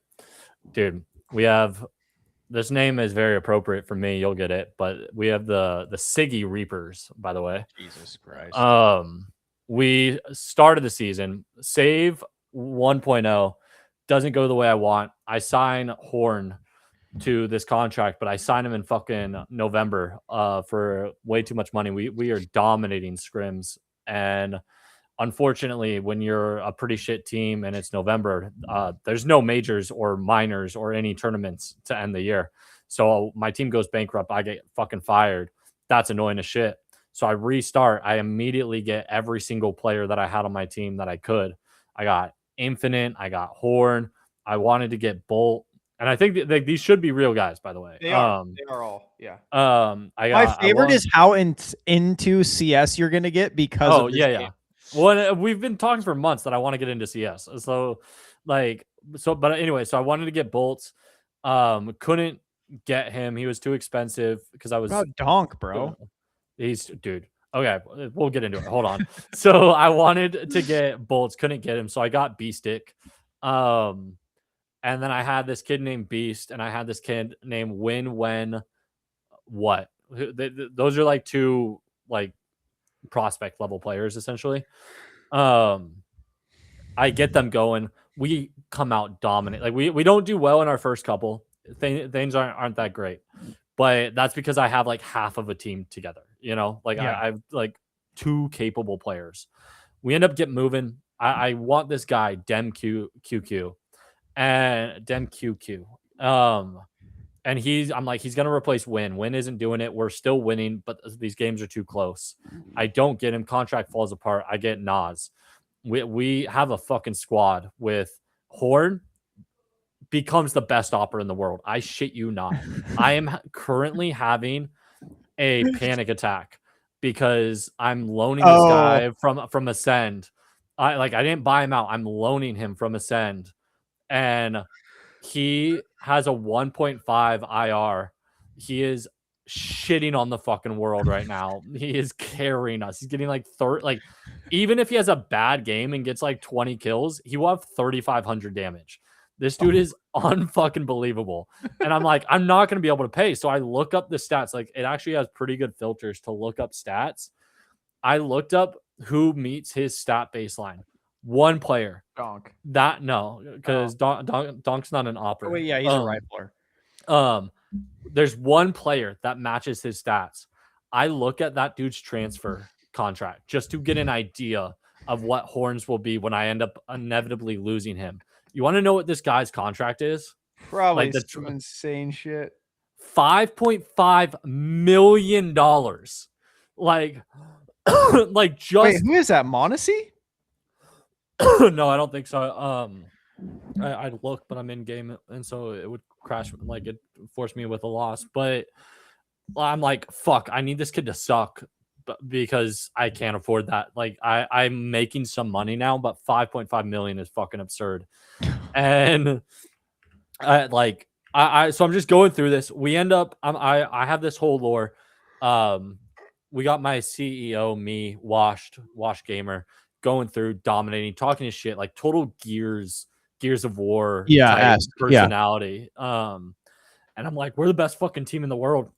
Dude, we have this name is very appropriate for me. You'll get it, but we have the Siggy Reapers, by the way. Jesus Christ. We started the season, save 1.0 doesn't go the way I want. I sign Horn to this contract, but I signed him in fucking November for way too much money. We are dominating scrims, and unfortunately, when you're a pretty shit team and it's November, there's no majors or minors or any tournaments to end the year. So my team goes bankrupt. I get fucking fired. That's annoying as shit. So I restart. I immediately get every single player that I had on my team that I could. I got Infinite. I got Horn. I wanted to get Bolt. And I think these should be real guys, by the way. They are. They are all. Yeah. My favorite is how into CS you're gonna get because of this game. Well, we've been talking for months that I want to get into CS. So, but anyway, so I wanted to get Bolts. Couldn't get him. He was too expensive because I was about Donk, bro. He's dude. Okay, we'll get into it. Hold on. So I wanted to get Bolts, couldn't get him, so I got Beastick. And then I had this kid named Beast, and I had this kid named When What. Those are like two like prospect level players essentially. I get them going. We come out dominant. Like we don't do well in our first couple. Things aren't that great, but that's because I have like half of a team together. I have like two capable players. We end up moving. I want this guy Dem QQ and Dem QQ. And I'm like, he's going to replace Win. Win isn't doing it. We're still winning, but these games are too close. I don't get him. Contract falls apart. I get Nas. We have a fucking squad with Horn becomes the best opera in the world. I shit you not. I am currently having a panic attack because I'm loaning this guy from Ascend. I didn't buy him out. I'm loaning him from Ascend. And he has a 1.5 IR. He is shitting on the fucking world right now. He is carrying us. He's getting like even if he has a bad game and gets like 20 kills, he will have 3,500 damage. This dude is unfucking believable. And I'm like, I'm not going to be able to pay. So I look up the stats. Like it actually has pretty good filters to look up stats. I looked up who meets his stat baseline. One player. Donk. Because Donk's not an opera. Oh, wait, yeah, he's a rifler. There's one player that matches his stats. I look at that dude's transfer contract just to get an idea of what Horns will be when I end up inevitably losing him. You want to know what this guy's contract is? Probably like some insane shit. $5.5 million. Like just wait, who is that? Monacy? No, I don't think so. I'd look, but I'm in game, and so it would crash. Like it forced me with a loss. But I'm like, fuck, I need this kid to suck, because I can't afford that. Like I'm making some money now, but 5.5 million is fucking absurd. And so I'm just going through this. We end up, I have this whole lore. We got my CEO, me, Wash Gamer, going through, dominating, talking his shit, like total Gears of War type personality. And I'm like, we're the best fucking team in the world.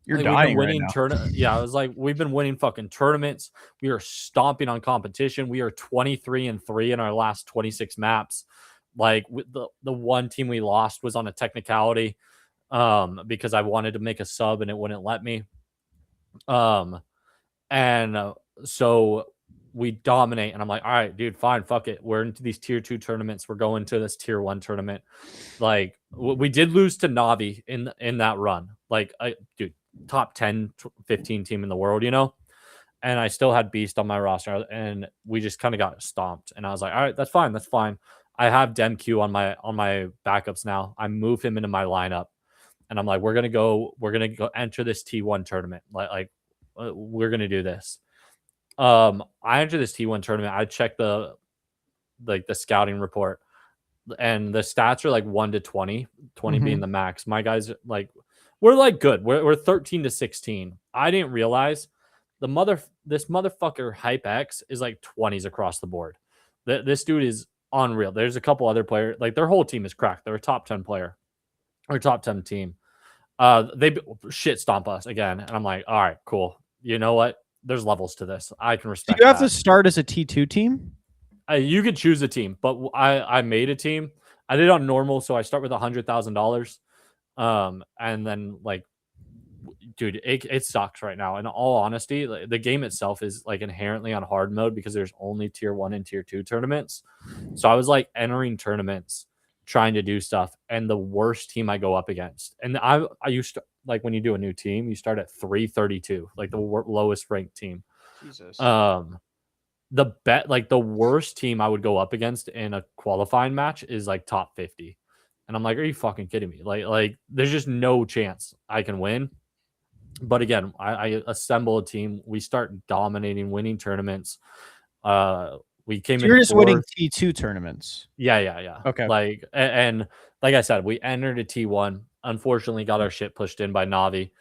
You're dying right now. Yeah, I was like, we've been winning fucking tournaments. We are stomping on competition. We are 23-3 in our last 26 maps. Like the one team we lost was on a technicality, because I wanted to make a sub and it wouldn't let me. So we dominate, and I'm like, all right, dude, fine, fuck it. We're into these tier 2 tournaments. We're going to this tier 1 tournament. Like we did lose to Navi in that run. Like, dude, top 10, 15 team in the world, and I still had Beast on my roster, and we just kind of got stomped. And I was like, all right, that's fine. I have DemQ on my backups now. I move him into my lineup, and I'm like, we're gonna go enter this T1 tournament. Like we're gonna do this. I enter this T1 tournament. I check the scouting report. and the stats are like 1 to 20, 20 being the max. My guys like we're like good. We're 13 to 16. I didn't realize this motherfucker HypeX is like 20s across the board. This dude is unreal. There's a couple other players, like their whole team is cracked. They're a top 10 player or top 10 team. They shit stomp us again, and I'm like, all right, cool. You know what? There's levels to this. I can respect. Do you have that. to start as a T2 team? You could choose a team, but I made a team. I did it on normal, so I start with $100,000, and then like, dude, it sucks right now. In all honesty, the game itself is like inherently on hard mode because there's only tier 1 and tier 2 tournaments. So I was like entering tournaments, trying to do stuff, and the worst team I go up against, and I used to like when you do a new team, you start at 332, like the lowest ranked team. Jesus. The worst team I would go up against in a qualifying match is like top 50. And I'm like, are you fucking kidding me? Like there's just no chance I can win. But again, I assemble a team. We start dominating, winning tournaments. We came in. You're just winning T2 tournaments. Yeah. Okay. Like and like I said, we entered a T1. Unfortunately, got our shit pushed in by Navi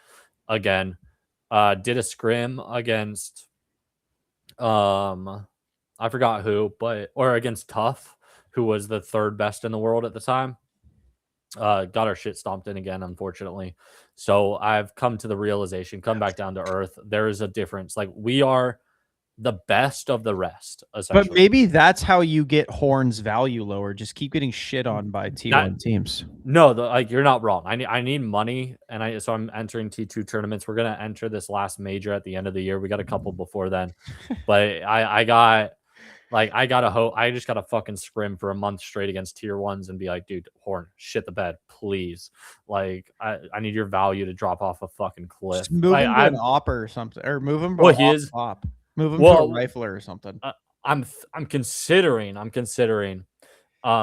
again. Did a scrim against I forgot who, or against Tough, who was the 3rd best in the world at the time. Got our shit stomped in again, unfortunately. So I've come to the realization, come back down to earth. There is a difference. Like we are the best of the rest, essentially. But maybe that's how you get Horn's value lower. Just keep getting shit on by T1 teams. No, like you're not wrong. I need money, and so I'm entering T2 tournaments. We're gonna enter this last major at the end of the year. We got a couple before then, but I just got to fucking scrim for a month straight against tier 1s and be like, dude, Horn, shit the bed, please. Like, I need your value to drop off a fucking cliff. Just move him to an opper or something, or move him. Well, he is op. Move him to a rifler or something. I'm considering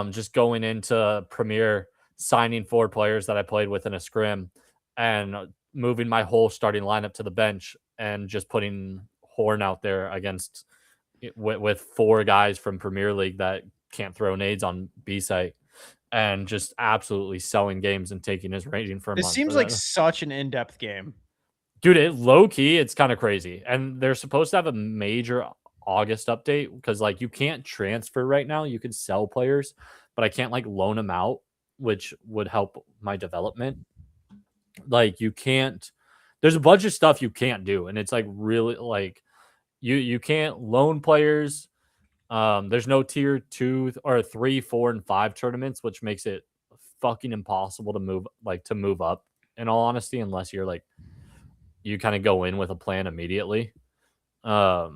just going into Premier, signing 4 players that I played with in a scrim, and moving my whole starting lineup to the bench and just putting Horn out there against with 4 guys from Premier League that can't throw nades on B site, and just absolutely selling games and taking his ranging for a month. It seems like such an in-depth game. Dude, low key, it's kind of crazy. And they're supposed to have a major August update because like you can't transfer right now. You can sell players, but I can't like loan them out, which would help my development. Like you can't, there's a bunch of stuff you can't do, and it's like really like you can't loan players. There's no tier 2 or 3, 4, and 5 tournaments, which makes it fucking impossible to move up, in all honesty, unless you're like you kind of go in with a plan immediately. Yeah,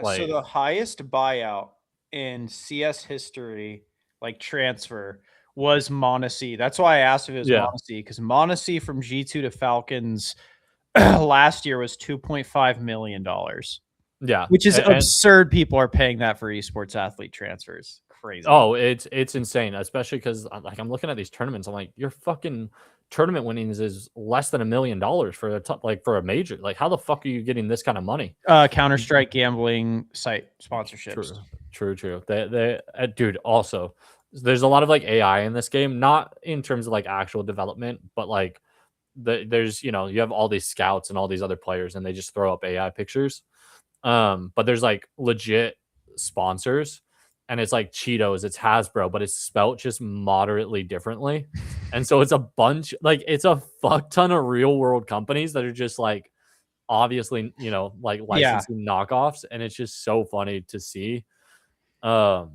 so the highest buyout in CS history, like transfer, was Monacy. That's why I asked if it was Monacy, because Monacy from G2 to Falcons last year was $2.5 million. Yeah, which is absurd. People are paying that for esports athlete transfers. Crazy. Oh, it's insane, especially because like I'm looking at these tournaments. I'm like, your fucking tournament winnings is less than $1 million for a for a major. Like, how the fuck are you getting this kind of money? Counter-Strike gambling site sponsorships. True. They dude. Also, there's a lot of like AI in this game, not in terms of like actual development, but like there's you have all these scouts and all these other players, and they just throw up AI pictures. But there's like legit sponsors. And it's like Cheetos, it's Hasbro, but it's spelt just moderately differently. And so it's a bunch, like it's a fuck ton of real world companies that are just like obviously, like licensing knockoffs. And it's just so funny to see. But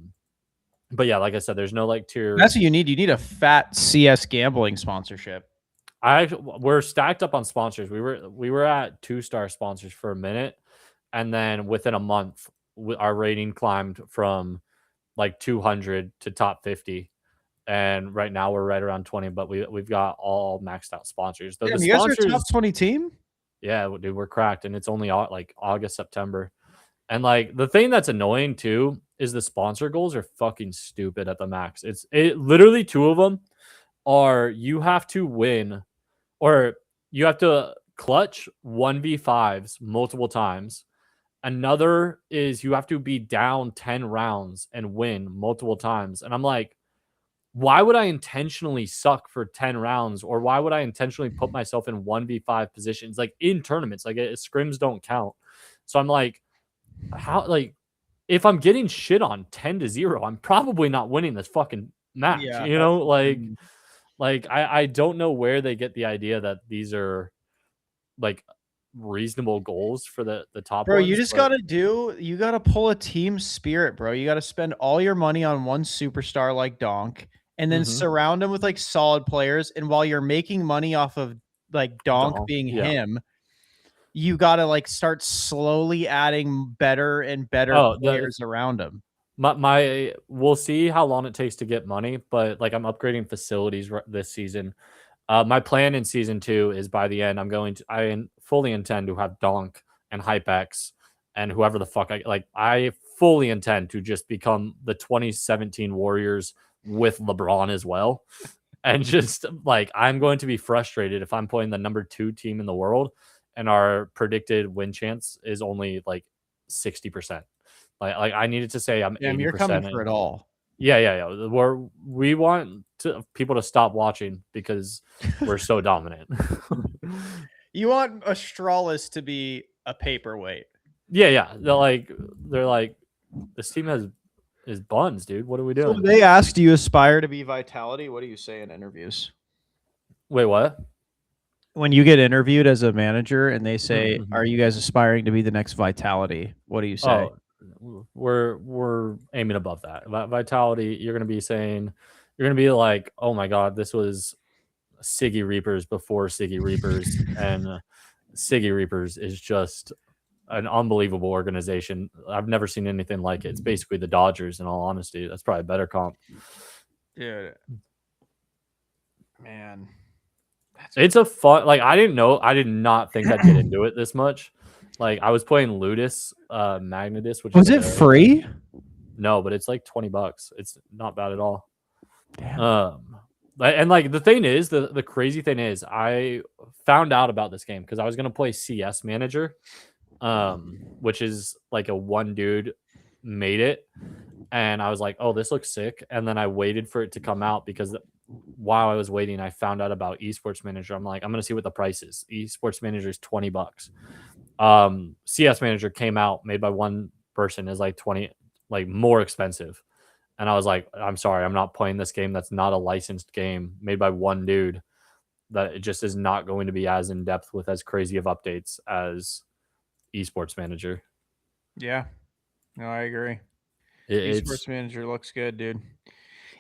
yeah, like I said, there's no like tier. That's what you need. You need a fat CS gambling sponsorship. We're stacked up on sponsors. We were at 2-star sponsors for a minute. And then within a month, our rating climbed from like 200 to top 50, and right now we're right around 20. But we've got all maxed out sponsors. You guys are a top 20 team. Yeah, dude, we're cracked, and it's only like August, September. And like the thing that's annoying too is the sponsor goals are fucking stupid at the max. It literally 2 of them are you have to win, or you have to clutch 1v5s multiple times, Another is you have to be down 10 rounds and win multiple times. And I'm like, why would I intentionally suck for 10 rounds? Or why would I intentionally put myself in 1v5 positions like in tournaments? Like scrims don't count. So I'm like, how, like, if I'm getting shit on 10-0, I'm probably not winning this fucking match. Yeah, you know, like I don't know where they get the idea that these are like reasonable goals for the top bro. ones, You just gotta pull a team spirit, bro. You gotta spend all your money on one superstar like Donk, and then surround him with like solid players. And while you're making money off of like Donk being him, you gotta like start slowly adding better and better players around him. We'll see how long it takes to get money, but like I'm upgrading facilities this season. My plan in season 2 is by the end, I fully intend to have Donk and HypeX and whoever the fuck I fully intend to just become the 2017 Warriors with LeBron as well. And just like, I'm going to be frustrated if I'm playing the number 2 team in the world and our predicted win chance is only like 60%. Like I needed to say I'm 80%. You're coming for it all. Yeah. We want people to stop watching because we're so dominant. You want Astralis to be a paperweight. Yeah. They're like, this team is buns, dude. What are we doing? So they asked, do you aspire to be Vitality? What do you say in interviews? Wait, what? When you get interviewed as a manager and they say, are you guys aspiring to be the next Vitality? What do you say? We're aiming above that. Vitality, you're going to be like, oh my God, this was Siggy Reapers before Siggy Reapers. And Siggy Reapers is just an unbelievable organization. I've never seen anything like it. It's basically the Dodgers, in all honesty. That's probably a better comp. Dude. Man. It's a fun, like, I did not think I'd get into it this much. Like, I was playing Ludus Magnetus, which was it free? No, but it's like $20. It's not bad at all. Damn. And like the thing is, the crazy thing is, I found out about this game because I was gonna play CS Manager, which is like a one dude made it, and I was like, oh, this looks sick. And then I waited for it to come out because while I was waiting, I found out about Esports Manager. I'm like, I'm gonna see what the price is. Esports Manager is $20. CS Manager came out, made by one person, is like 20, like more expensive. And I was like, I'm sorry, I'm not playing this game. That's not a licensed game made by one dude. That it just is not going to be as in depth with as crazy of updates as Esports Manager. Yeah, no, I agree. Esports Manager looks good, dude.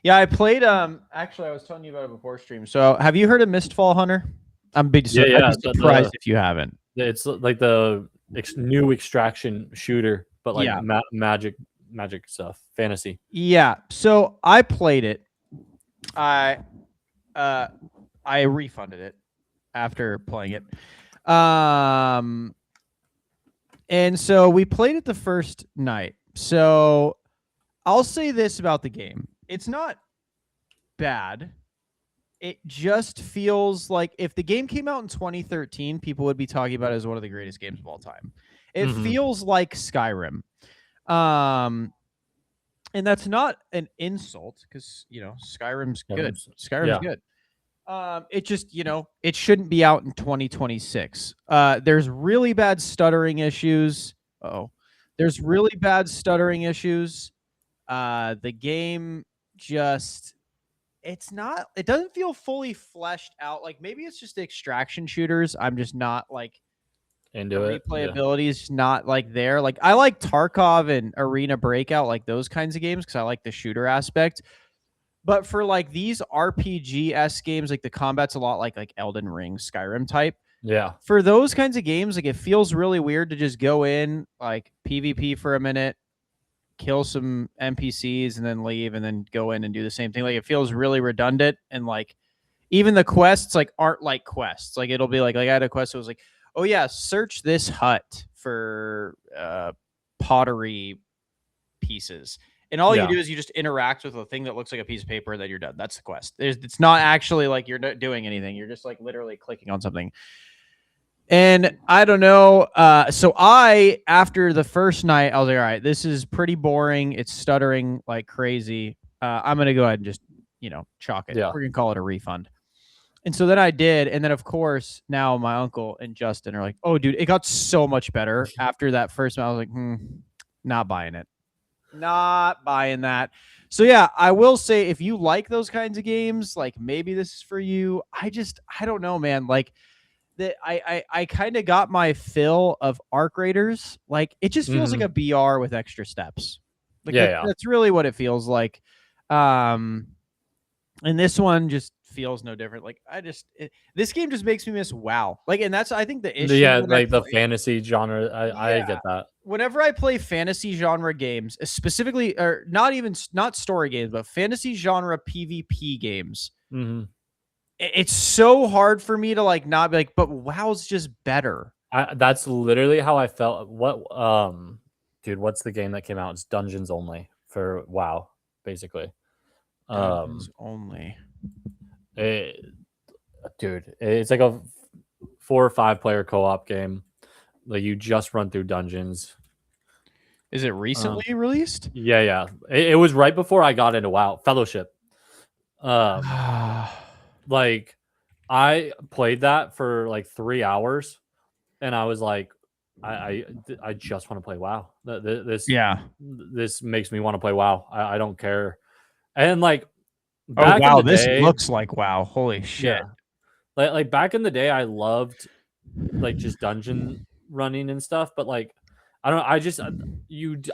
Yeah, I played. Actually, I was telling you about it before stream. So, have you heard of Mistfall Hunter? I'd be surprised if you haven't. It's like the new extraction shooter, but like magic stuff, fantasy. Yeah. So I played it. I refunded it after playing it. And so we played it the first night. So I'll say this about the game. It's not bad. It just feels like if the game came out in 2013, people would be talking about it as one of the greatest games of all time. It feels like Skyrim. And that's not an insult because, Skyrim's good. Skyrim's good. It just, it shouldn't be out in 2026. There's really bad stuttering issues. There's really bad stuttering issues. The game just... it doesn't feel fully fleshed out. Like maybe it's just the extraction shooters. I'm just not like into it. Replayability is not like there. Like I like Tarkov and Arena Breakout, like those kinds of games because I like the shooter aspect. But for like these RPG-esque games, like the combat's a lot like Elden Ring, Skyrim type. Yeah. For those kinds of games, like it feels really weird to just go in, like PvP for a minute, kill some NPCs and then leave and then go in and do the same thing. Like it feels really redundant, and like even the quests like aren't like quests. Like it'll be like I had a quest that was like, oh yeah, search this hut for pottery pieces. And all you do is you just interact with a thing that looks like a piece of paper, and then you're done. That's the quest. It's not actually like you're not doing anything. You're just like literally clicking on something. And I don't know. So after the first night, I was like, all right, this is pretty boring. It's stuttering like crazy. I'm going to go ahead and just, chalk it. Yeah. We're going to call it a refund. And so then I did. And then, of course, now my uncle and Justin are like, oh, dude, it got so much better after that first night. I was like, not buying it. Not buying that. So, yeah, I will say if you like those kinds of games, like maybe this is for you. I don't know, man. Like, that I kind of got my fill of Arc Raiders. Like it just feels like a BR with extra steps. Like that's really what it feels like. And this one just feels no different. Like this game just makes me miss WoW. Like, and that's I think the issue. Yeah, like the fantasy genre. I get that. Whenever I play fantasy genre games, specifically, or not story games, but fantasy genre PvP games. Mm-hmm. It's so hard for me to like not be like, but WoW's just better. That's literally how I felt. Dude, what's the game that came out? It's Dungeons Only for WoW, basically. Dungeons Only. Dude, it's like a 4 or 5 player co-op game. Like you just run through dungeons. Is it recently released? Yeah. It was right before I got into WoW Fellowship. Like I played that for like 3 hours and I was like, I just want to play WoW. This makes me want to play WoW. I don't care. And like back in the day, this looks like WoW. Holy shit. Yeah. Like back in the day, I loved like just dungeon running and stuff, but like I don't know.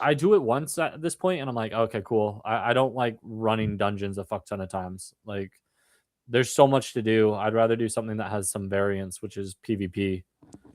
I do it once at this point and I'm like, okay, cool. I don't like running dungeons a fuck ton of times. Like there's so much to do. I'd rather do something that has some variance, which is PvP.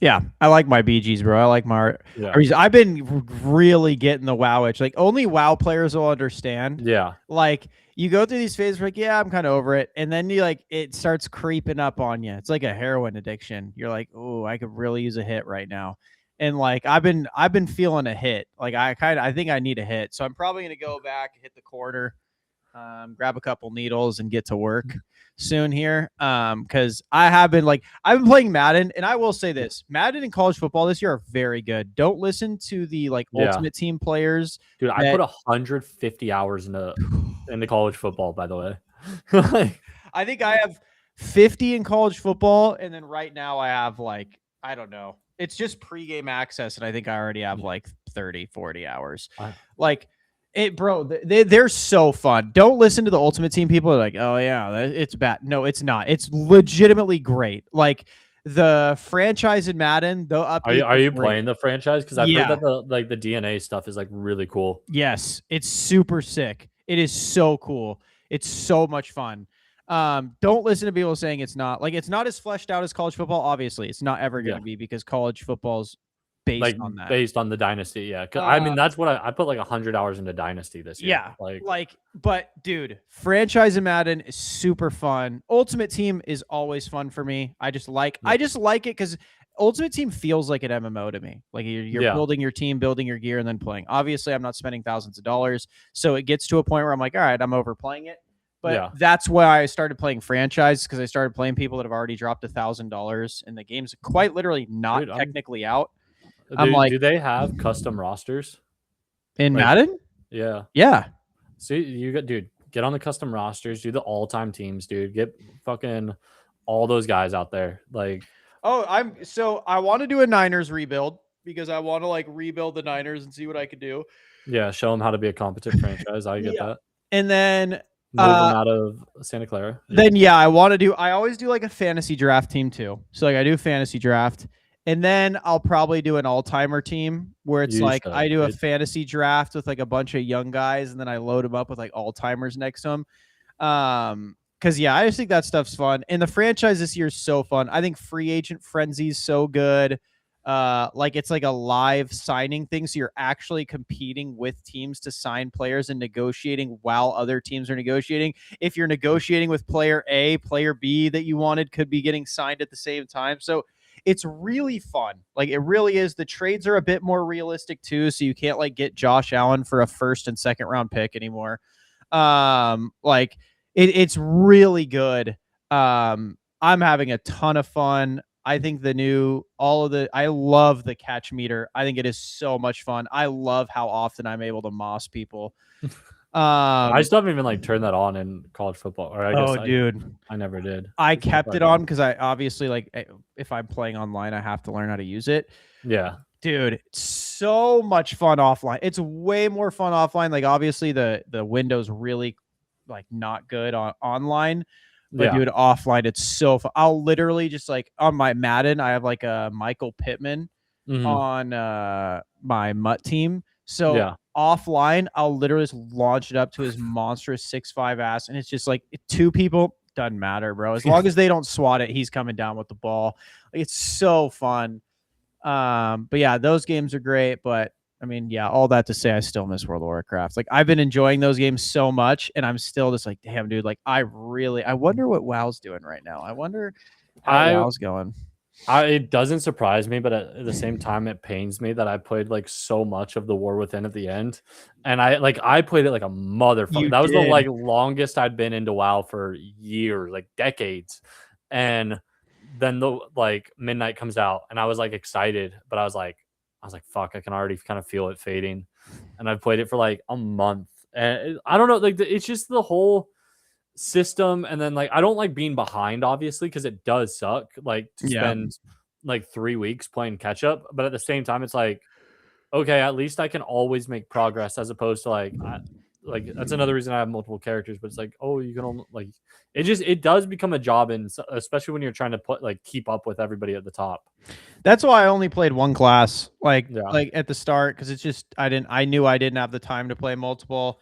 Yeah, I like my BGs, bro. I like my. Yeah. I've been really getting the WoW itch. Like only WoW players will understand. Yeah. Like you go through these phases, like I'm kind of over it, and then it starts creeping up on you. It's like a heroin addiction. You're like, oh, I could really use a hit right now, and like I've been feeling a hit. Like I think I need a hit, so I'm probably gonna go back, hit the corner, grab a couple needles, and get to work soon here, because I've been playing Madden, and I will say this: Madden and college football this year are very good. Don't listen to the Ultimate Team players, dude. I put 150 hours into college football, by the way. I think I have 50 in college football, and then right now I have I don't know. It's just pregame access, and I think I already have 30, 40 hours. Bro, they're so fun. Don't listen to the Ultimate Team people. Are like, oh yeah, it's bad. No, it's not. It's legitimately great. Like the franchise in Madden, the update. Are you playing the franchise? Because I've heard that the DNA stuff is really cool. Yes, it's super sick. It is so cool. It's so much fun. Don't listen to people saying it's not. Like it's not as fleshed out as college football. Obviously, it's not ever going to be because college football's based on that. Based on the Dynasty, yeah. I mean, that's what I put 100 hours into Dynasty this year. Yeah, but dude, franchise in Madden is super fun. Ultimate Team is always fun for me. I just like it because Ultimate Team feels like an MMO to me. Like you're building your team, building your gear, and then playing. Obviously, I'm not spending thousands of dollars, so it gets to a point where I'm like, all right, I'm overplaying it. But that's why I started playing franchise, because I started playing people that have already dropped $1,000, and the game's quite literally not technically out. Do they have custom rosters in Madden? Yeah. See, get on the custom rosters, do the all-time teams, dude. Get fucking all those guys out there. I want to do a Niners rebuild because I want to rebuild the Niners and see what I could do. Yeah, show them how to be a competent franchise. I get that. And then move them out of Santa Clara. Then I always do a fantasy draft team too. So I do fantasy draft. And then I'll probably do an all-timer team where it's I do a fantasy draft with a bunch of young guys, and then I load them up with all-timers next to them. Because I just think that stuff's fun. And the franchise this year is so fun. I think Free Agent Frenzy is so good. It's a live signing thing, so you're actually competing with teams to sign players and negotiating while other teams are negotiating. If you're negotiating with player A, player B that you wanted could be getting signed at the same time. So it's really fun. It really is. The trades are a bit more realistic too, so you can't get Josh Allen for a first and second round pick anymore. It's really good. I'm having a ton of fun. I think I love the catch meter. I think it is so much fun. I love how often I'm able to moss people. I still haven't even like turned that on in college football. Or I guess dude, I never did. I kept it on because I obviously like if I'm playing online, I have to learn how to use it. Yeah. Dude, it's so much fun offline. It's way more fun offline. Like obviously the window's really like not good on online. But dude, offline, it's so fun. I'll literally just like on my Madden, I have like a Michael Pittman on my Mutt team. So offline, I'll literally just launch it up to his monstrous 6'5" ass, and it's just like 2 people, doesn't matter, bro. As long as they don't swat it, he's coming down with the ball. Like, it's so fun. But yeah, those games are great. But I mean, yeah, all that to say, I still miss World of Warcraft. Like, I've been enjoying those games so much, and I'm still just like, damn, dude. Like, I wonder what WoW's doing right now. I wonder how WoW's going. It doesn't surprise me, but at the same time, it pains me that I played like so much of the War Within at the end, and I played it like a motherfucker. That was the like longest I'd been into WoW for years, like decades, and then the like Midnight comes out, and I was like excited, but I was like, fuck, I can already kind of feel it fading, and I've played it for like a month, and I don't know, like it's just the whole system, and then like I don't like being behind, obviously, because it does suck like to spend like 3 weeks playing catch up, but at the same time it's like, okay, at least I can always make progress, as opposed to like that's another reason I have multiple characters. But it's like, oh, you can only like it does become a job, and especially when you're trying to put like keep up with everybody at the top. That's why I only played one class like at the start, because it's just I knew I didn't have the time to play multiple.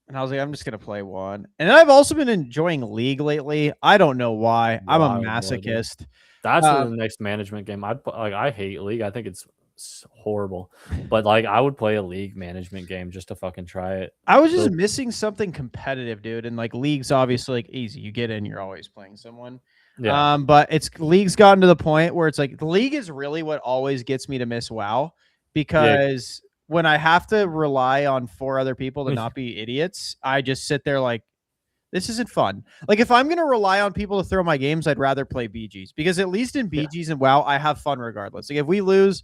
And I was like, I'm just going to play one. And then I've also been enjoying League lately. I don't know why. I'm a masochist. That's the next management game. I hate League. I think it's horrible. But like I would play a League management game just to fucking try it. I was just missing something competitive, dude. And like League's obviously like easy. You get in, you're always playing someone. Yeah. But League's gotten to the point where it's like the League is really what always gets me to miss WoW, because when I have to rely on 4 other people to not be idiots, I just sit there like, this isn't fun. Like, if I'm going to rely on people to throw my games, I'd rather play BGs, because at least in BGs and WoW, I have fun regardless. Like, if we lose,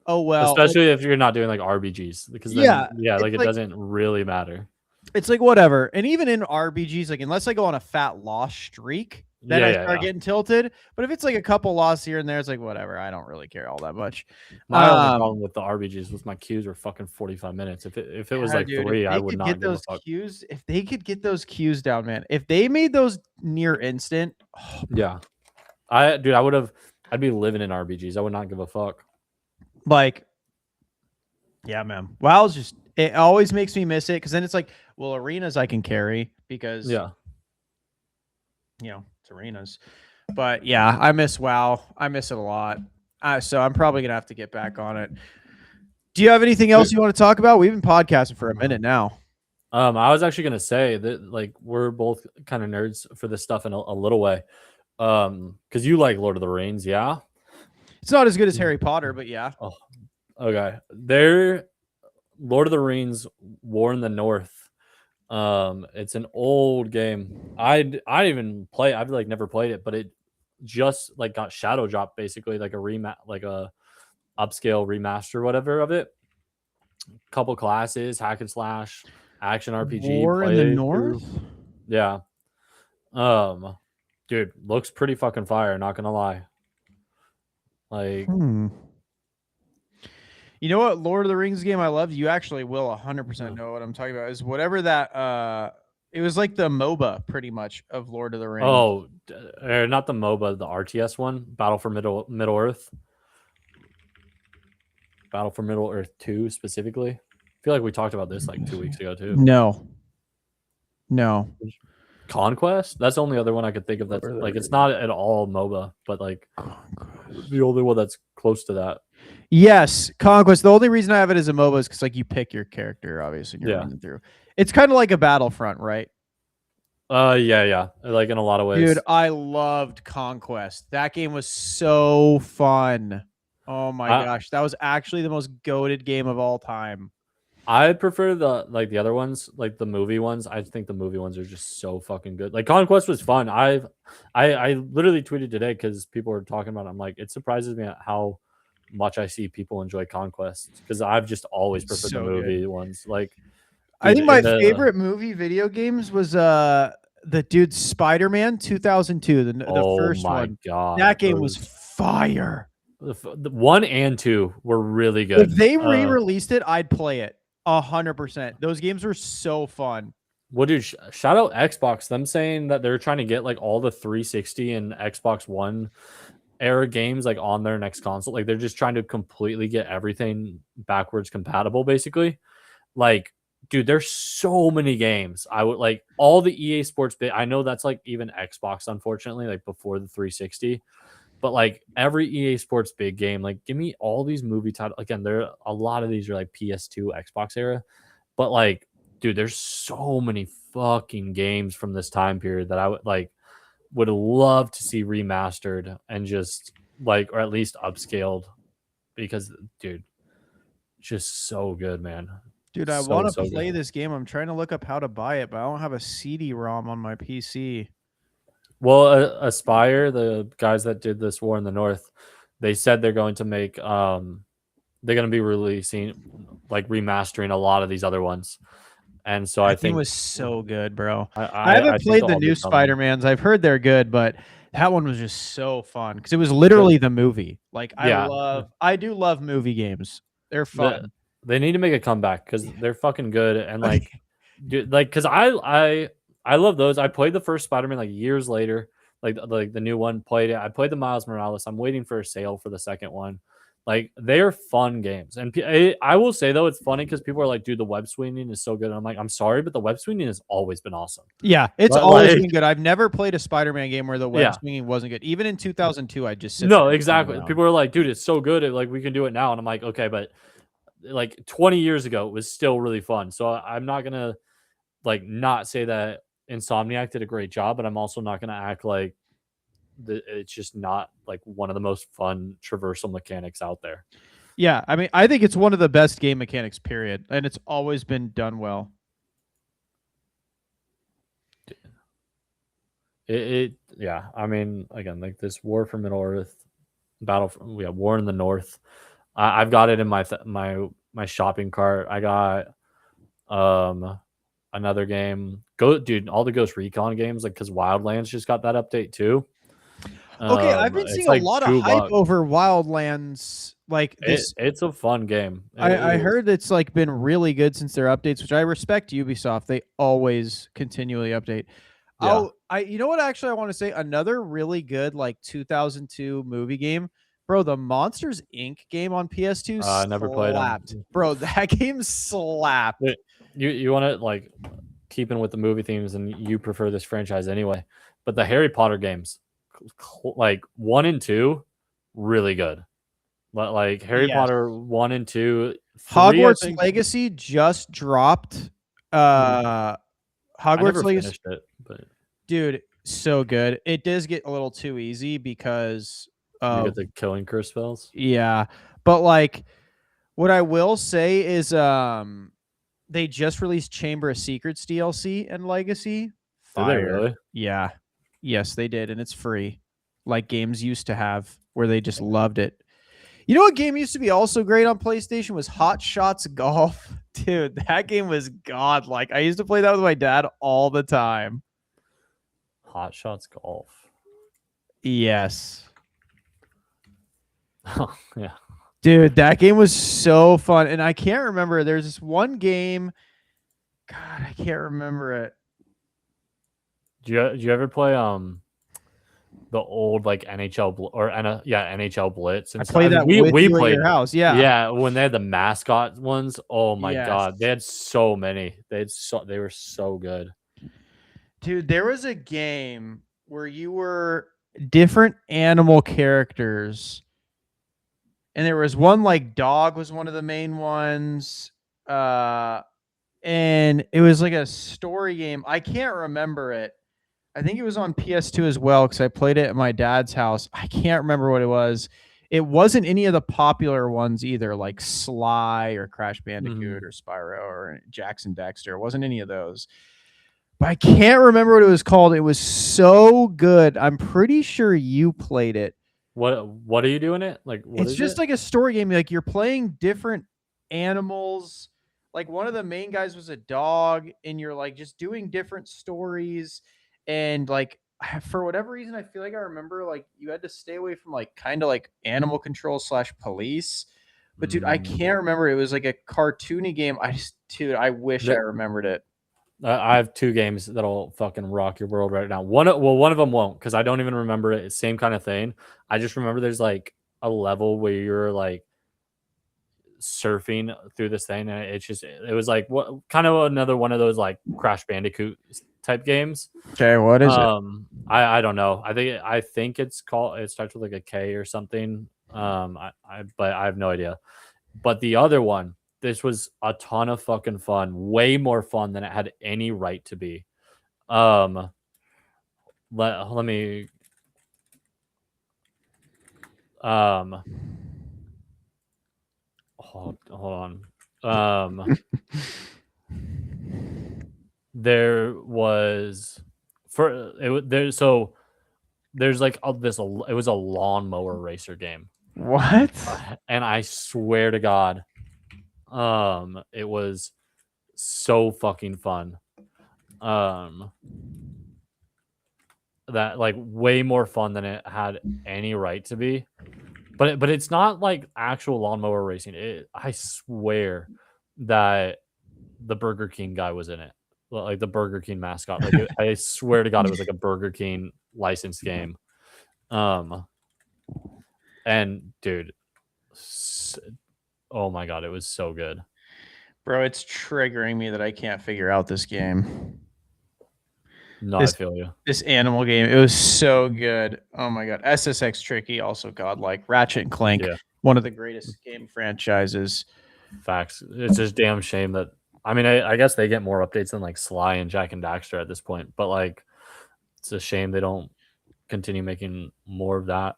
oh well. Especially if you're not doing like RBGs, because then, like it doesn't really matter. It's like whatever. And even in RBGs, like unless I go on a fat loss streak, then I start getting tilted. But if it's like a couple losses here and there, it's like whatever. I don't really care all that much. My only problem with the RBGs was my queues were fucking 45 minutes. If it was like 3, I would not get those queues. If they could get those queues down, man. If they made those near instant, I'd be living in RBGs. I would not give a fuck. Like, yeah, man. WoW's just, it always makes me miss it, because then it's like, well, arenas I can carry because it's arenas. But yeah, I miss WoW. I miss it a lot. So I'm probably gonna have to get back on it. Do you have anything else you want to talk about? We've been podcasting for a minute now. I was actually gonna say that like we're both kind of nerds for this stuff in a little way. Because you like Lord of the Rings, yeah. It's not as good as Harry Potter, but yeah. Oh, okay. Lord of the Rings, War in the North. It's an old game. I even play. I've like never played it, but it just like got shadow dropped, basically like a upscale remaster, whatever of it. Couple classes, hack and slash, action RPG. War in the North. Yeah. Dude, looks pretty fucking fire. Not gonna lie. Like. You know what Lord of the Rings game I love? You actually will 100% know what I'm talking about. Is whatever that it was like the MOBA pretty much of Lord of the Rings. Oh, not the MOBA, the RTS one, Battle for Middle Earth. Battle for Middle Earth 2 specifically. I feel like we talked about this like 2 weeks ago too. No. Conquest? That's the only other one I could think of that's like it's not at all MOBA, but like the only one that's close to that. Yes, Conquest. The only reason I have it as a MOBA is because like you pick your character, obviously, and you're running through. It's kind of like a Battlefront, right? Yeah. Like in a lot of ways. Dude, I loved Conquest. That game was so fun. Oh my gosh, that was actually the most goated game of all time. I prefer the other ones, like the movie ones. I think the movie ones are just so fucking good. Like Conquest was fun. I literally tweeted today because people were talking about it. I'm like, it surprises me at how much I see people enjoy Conquest because I've just always preferred the movie ones. Like, I think my favorite movie video games was the dude Spider-Man 2002, the first one. Oh my god, that game was fire. The 1 and 2 were really good. If they re-released it, I'd play it 100%. Those games were so fun. Well, dude, shout out Xbox. Them saying that they're trying to get like all the 360 and Xbox One era games like on their next console. Like they're just trying to completely get everything backwards compatible, basically. Like, dude, there's so many games. I would like all the EA Sports bit. I know that's like even Xbox, unfortunately, like before the 360. But like every EA Sports big game, like give me all these movie titles. Again, a lot of these are like PS2, Xbox era. But like, dude, there's so many fucking games from this time period that I would love to see remastered and just like, or at least upscaled because, dude, just so good, man. Dude, I want to play this game. I'm trying to look up how to buy it, but I don't have a CD-ROM on my PC. Well, Aspire, the guys that did this War in the North, they said they're going to make they're going to be releasing like remastering a lot of these other ones. And so I think it was so good, bro. I haven't played the new Spider-Mans. I've heard they're good, but that one was just so fun because it was literally the movie. Like I do love movie games. They're fun. They need to make a comeback because they're fucking good. And like, dude, like, because I love those. I played the first Spider-Man like years later, like the new one. Played it. I played the Miles Morales. I'm waiting for a sale for the second one. Like they're fun games, and I will say though it's funny because people are like, "Dude, the web swinging is so good." And I'm like, "I'm sorry, but the web swinging has always been awesome." Yeah, it's always been good. I've never played a Spider-Man game where the web swinging wasn't good. Even in 2002, I just exactly. People are like, "Dude, it's so good. Like we can do it now," and I'm like, "Okay, but like 20 years ago, it was still really fun." So I'm not gonna like not say that Insomniac did a great job, but I'm also not gonna act like it's just not like one of the most fun traversal mechanics out there. Yeah, I mean, I think it's one of the best game mechanics, period, and it's always been done well. Yeah. I mean, again, like this War for Middle Earth, War in the North. I've got it in my shopping cart. I got another game. Dude, all the Ghost Recon games, like because Wildlands just got that update too. Okay, I've been seeing like a lot of hype over Wildlands. Like this, it's a fun game. I heard it's like been really good since their updates, which I respect Ubisoft. They always continually update. Yeah. You know what? Actually, I want to say another really good like 2002 movie game, bro. The Monsters Inc. game on PS2. I never played it, bro. That game slapped. You want to like keeping with the movie themes, and you prefer this franchise anyway. But the Harry Potter games, like 1 and 2, really good. But like Harry Potter 1 and 2, Hogwarts Legacy just dropped. Hogwarts Legacy, finished it, but dude, so good. It does get a little too easy because you get the killing curse spells. Yeah, but like, what I will say is, they just released Chamber of Secrets DLC and Legacy. Fire. Did they really? Yeah. Yes, they did, and it's free, like games used to have, where they just loved it. You know what game used to be also great on PlayStation was Hot Shots Golf. Dude, that game was godlike. I used to play that with my dad all the time. Hot Shots Golf. Yes. Oh, yeah. Dude, that game was so fun. And I can't remember. There's this one game. God, I can't remember it. Do you ever play the old like NHL NHL Blitz? And I played that. We played at your house. Yeah, when they had the mascot ones. Oh my god, they had so many. They were so good. Dude, there was a game where you were different animal characters, and there was one like dog was one of the main ones. And it was like a story game. I can't remember it. I think it was on PS2 as well because I played it at my dad's house. I can't remember what it was. It wasn't any of the popular ones either, like Sly or Crash Bandicoot or Spyro or Jackson Dexter. It wasn't any of those. But I can't remember what it was called. It was so good. I'm pretty sure you played it. What are you doing it? Like, it's just like a story game. Like you're playing different animals. Like one of the main guys was a dog, and you're like just doing different stories. And like for whatever reason, I feel like I remember like you had to stay away from like kind of like animal control / police. But dude, I can't remember. It was like a cartoony game. I wish I remembered it. I have 2 games that'll fucking rock your world right now. One of them won't, because I don't even remember it. Same kind of thing. I just remember there's like a level where you're like surfing through this thing, and it was like what kind of another one of those like Crash Bandicoot type games. Okay, what is it? I don't know. I think it starts with like a K or something. But I have no idea. But the other one, this was a ton of fucking fun, way more fun than it had any right to be. Let me hold on. There was there's like it was a lawnmower racer game. What? And I swear to God, it was so fucking fun. That like way more fun than it had any right to be. But it's not like actual lawnmower racing. I swear that the Burger King guy was in it, like the Burger King mascot. Like I swear to God, it was like a Burger King licensed game. And dude, oh my God, it was so good. Bro, it's triggering me that I can't figure out this game. No, I feel you. This animal game, it was so good. Oh my God. SSX Tricky, also godlike. Ratchet and Clank, one of the greatest game franchises. Facts. It's just damn shame that, I mean, I guess they get more updates than like Sly and Jack and Daxter at this point, but like, it's a shame they don't continue making more of that.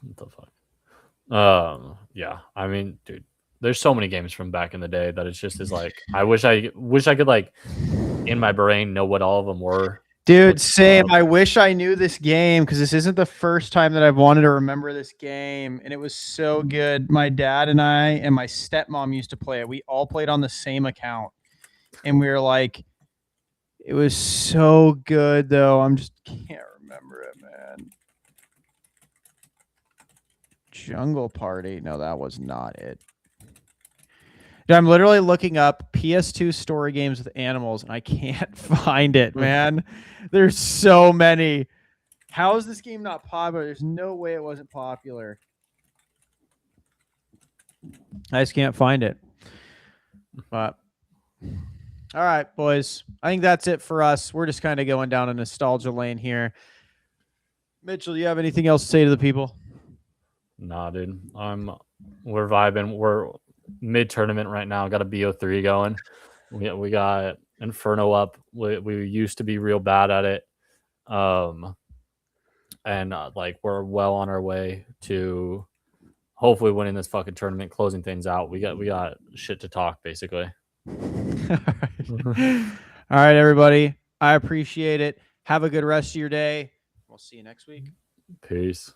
What the fuck? Yeah. I mean, dude, there's so many games from back in the day that it's just is like, I wish I could like in my brain know what all of them were. Dude, same. I wish I knew this game because this isn't the first time that I've wanted to remember this game, and it was so good. My dad and I and my stepmom used to play it. We all played on the same account, and we were like, it was so good, though. I'm just can't remember it, man. Jungle Party. No, that was not it. Dude, I'm literally looking up PS2 story games with animals, and I can't find it, man. There's so many. How is this game not popular? There's no way it wasn't popular. I just can't find it. But all right, boys. I think that's it for us. We're just kind of going down a nostalgia lane here. Mitchell, do you have anything else to say to the people? Nah, dude. We're vibing. We're mid-tournament right now. Got a BO3 going. We got Inferno up. We used to be real bad at it. And like we're well on our way to hopefully winning this fucking tournament, closing things out. We got shit to talk, basically. All right, everybody. I appreciate it. Have a good rest of your day. We'll see you next week. Peace.